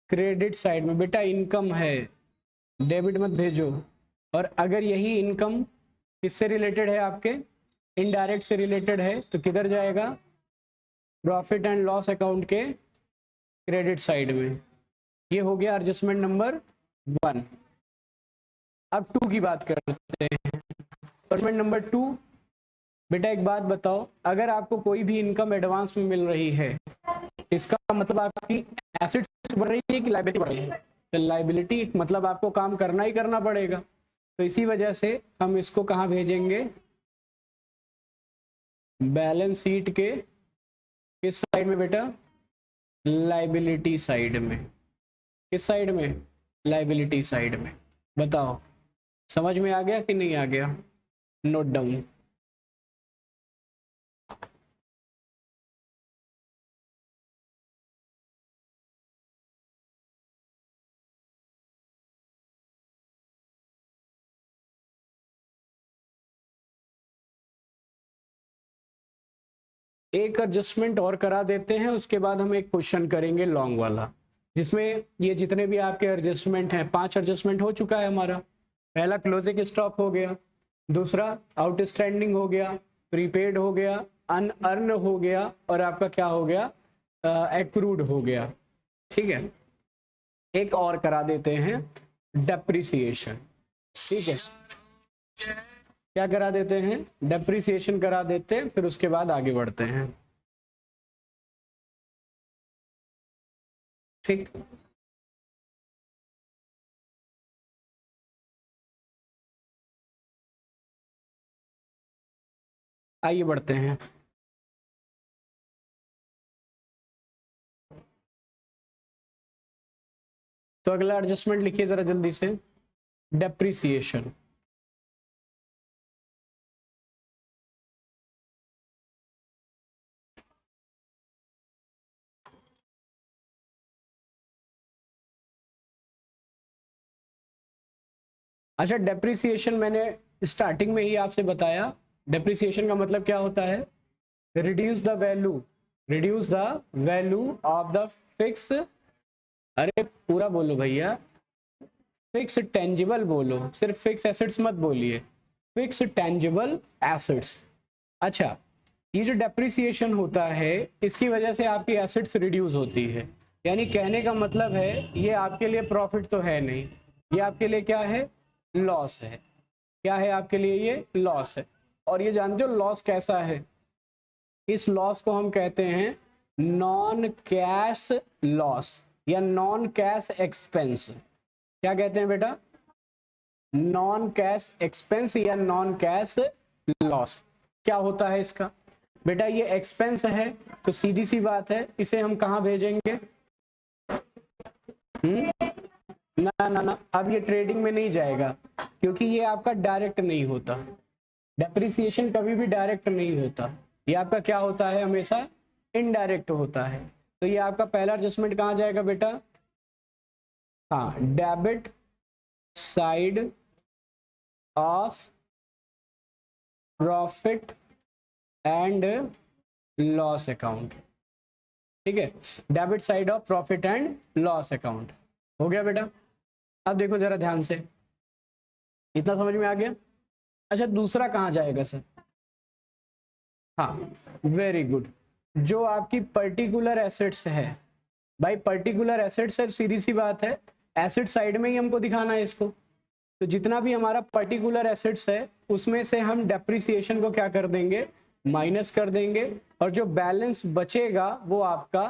क्रेडिट साइड में। बेटा इनकम है, डेबिट मत भेजो। और अगर यही इनकम किससे रिलेटेड है, आपके इनडायरेक्ट से रिलेटेड है, तो किधर जाएगा, प्रॉफिट एंड लॉस अकाउंट के क्रेडिट साइड में। ये हो गया एडजस्टमेंट नंबर 1। अब 2 की बात करते हैं। एडजस्टमेंट नंबर 2, बेटा एक बात बताओ, अगर आपको कोई भी इनकम एडवांस में मिल रही है, इसका मतलब आपकी एसेट्स बढ़ रही है कि लायबिलिटी बढ़ रही है, तो लायबिलिटी मतलब आपको काम करना ही करना पड़ेगा, तो इसी वजह से हम इसको कहाँ भेजेंगे, बैलेंस शीट के किस साइड में बेटा, लायबिलिटी साइड में। किस साइड में, लायबिलिटी साइड में। बताओ समझ में आ गया कि नहीं आ गया, नोट डाउन। एक एडजस्टमेंट और करा देते हैं, उसके बाद हम एक क्वेश्चन करेंगे लॉन्ग वाला, जिसमें ये जितने भी आपके एडजस्टमेंट हैं, 5 एडजस्टमेंट हो चुका है हमारा। पहला क्लोजिंग स्टॉक हो गया, दूसरा आउटस्टैंडिंग हो गया, प्रीपेड हो गया, अनअर्न हो गया, और आपका क्या हो गया, एक्रूड हो गया। ठीक है, एक और करा देते हैं, डेप्रिसिएशन। ठीक है, क्या करा देते हैं, डेप्रिसिएशन करा देते हैं, फिर उसके बाद आगे बढ़ते हैं। ठीक, आइए बढ़ते हैं। तो अगला एडजस्टमेंट लिखिए जरा जल्दी से, डेप्रिसिएशन। अच्छा, डेप्रिसिएशन मैंने स्टार्टिंग में ही आपसे बताया, डेप्रिसिएशन का मतलब क्या होता है, reduce the value, reduce the value of the fix, अरे पूरा बोलो भैया, फिक्स टेंजिबल बोलो, सिर्फ फिक्स एसेट्स मत बोलिए, फिक्स टेंजिबल एसेट्स। अच्छा, ये जो डेप्रिसिएशन होता है इसकी वजह से आपकी एसेट्स रिड्यूस होती है, यानी कहने का मतलब है ये आपके लिए प्रॉफिट तो है नहीं, ये आपके लिए क्या है, लॉस है। क्या है आपके लिए, ये लॉस है। और ये जानते हो लॉस कैसा है, इस लॉस को हम कहते हैं नॉन कैश लॉस या नॉन कैश एक्सपेंस। क्या कहते हैं बेटा, नॉन कैश एक्सपेंस या नॉन कैश लॉस। क्या होता है इसका, बेटा ये एक्सपेंस है तो सीधी सी बात है इसे हम कहाँ भेजेंगे, ना ना ना, अब ये ट्रेडिंग में नहीं जाएगा क्योंकि ये आपका डायरेक्ट नहीं होता, डेप्रिसिएशन कभी भी डायरेक्ट नहीं होता, ये आपका क्या होता है, हमेशा इनडायरेक्ट होता है। तो ये आपका पहला एडजस्टमेंट कहाँ जाएगा बेटा, हाँ, debit side of profit and loss account. ठीक है, debit side of profit and loss account. हो गया बेटा, अब देखो जरा ध्यान से, इतना समझ में आ गया। अच्छा, दूसरा कहाँ जाएगा सर, हाँ, वेरी गुड, जो आपकी पर्टिकुलर एसेट्स है, भाई पर्टिकुलर एसेट्स है, सीधी सी बात है एसेट साइड में ही हमको दिखाना है इसको। तो जितना भी हमारा पर्टिकुलर एसेट्स है उसमें से हम डेप्रिसिएशन को क्या कर देंगे, माइनस कर देंगे, और जो बैलेंस बचेगा वो आपका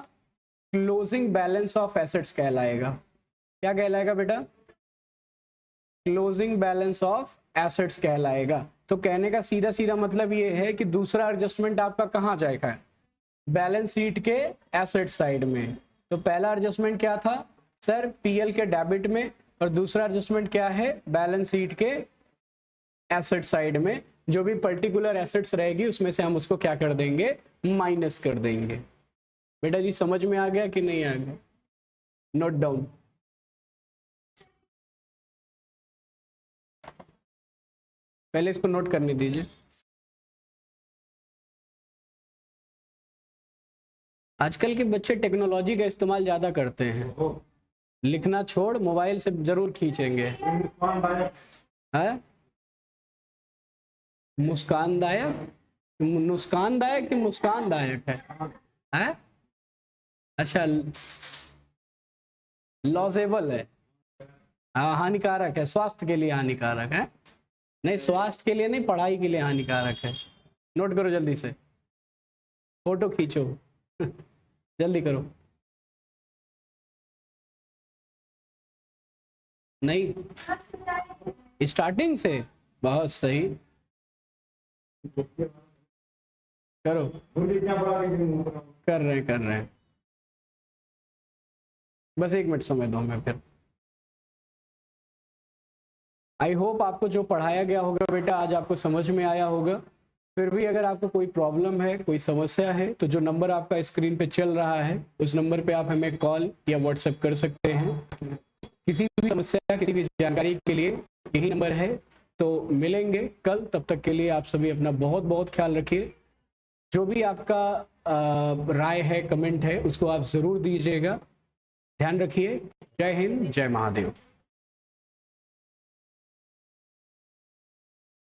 क्लोजिंग बैलेंस ऑफ एसेट्स कहलाएगा। क्या कहलाएगा बेटा, क्लोजिंग बैलेंस ऑफ एसेट्स कहलाएगा। तो कहने का सीधा सीधा मतलब ये है कि दूसरा एडजस्टमेंट आपका कहाँ जाएगा, बैलेंस शीट के एसेट साइड में। तो पहला एडजस्टमेंट क्या था सर, पीएल के डेबिट में, और दूसरा एडजस्टमेंट क्या है, बैलेंस शीट के एसेट साइड में। जो भी पर्टिकुलर एसेट्स रहेगी उसमें से हम उसको क्या कर देंगे, माइनस कर देंगे। बेटा जी समझ में आ गया कि नहीं आ गया, नोट डाउन। पहले इसको नोट करने दीजिए। आजकल के बच्चे टेक्नोलॉजी का इस्तेमाल ज्यादा करते हैं, लिखना छोड़ मोबाइल से जरूर खींचेंगे। है मुस्कानदायक, नुकसानदायक कि मुस्कानदायक है? अच्छा, लॉसेबल है, हाँ, हानिकारक है, स्वास्थ्य के लिए हानिकारक है। नहीं, स्वास्थ्य के लिए नहीं, पढ़ाई के लिए हानिकारक है। नोट करो जल्दी से, फोटो खींचो जल्दी करो। नहीं, स्टार्टिंग से, बहुत सही, करो, कर रहे हैं, बस 1 मिनट समय दो हमें फिर। आई होप आपको जो पढ़ाया गया होगा बेटा आज आपको समझ में आया होगा। फिर भी अगर आपको कोई प्रॉब्लम है, कोई समस्या है, तो जो नंबर आपका स्क्रीन पे चल रहा है उस नंबर पे आप हमें कॉल या व्हाट्सएप कर सकते हैं। किसी भी समस्या, किसी भी जानकारी के लिए यही नंबर है। तो मिलेंगे कल, तब तक के लिए आप सभी अपना बहुत बहुत ख्याल रखिए। जो भी आपका राय है, कमेंट है, उसको आप ज़रूर दीजिएगा। ध्यान रखिए। जय हिंद, जय महादेव।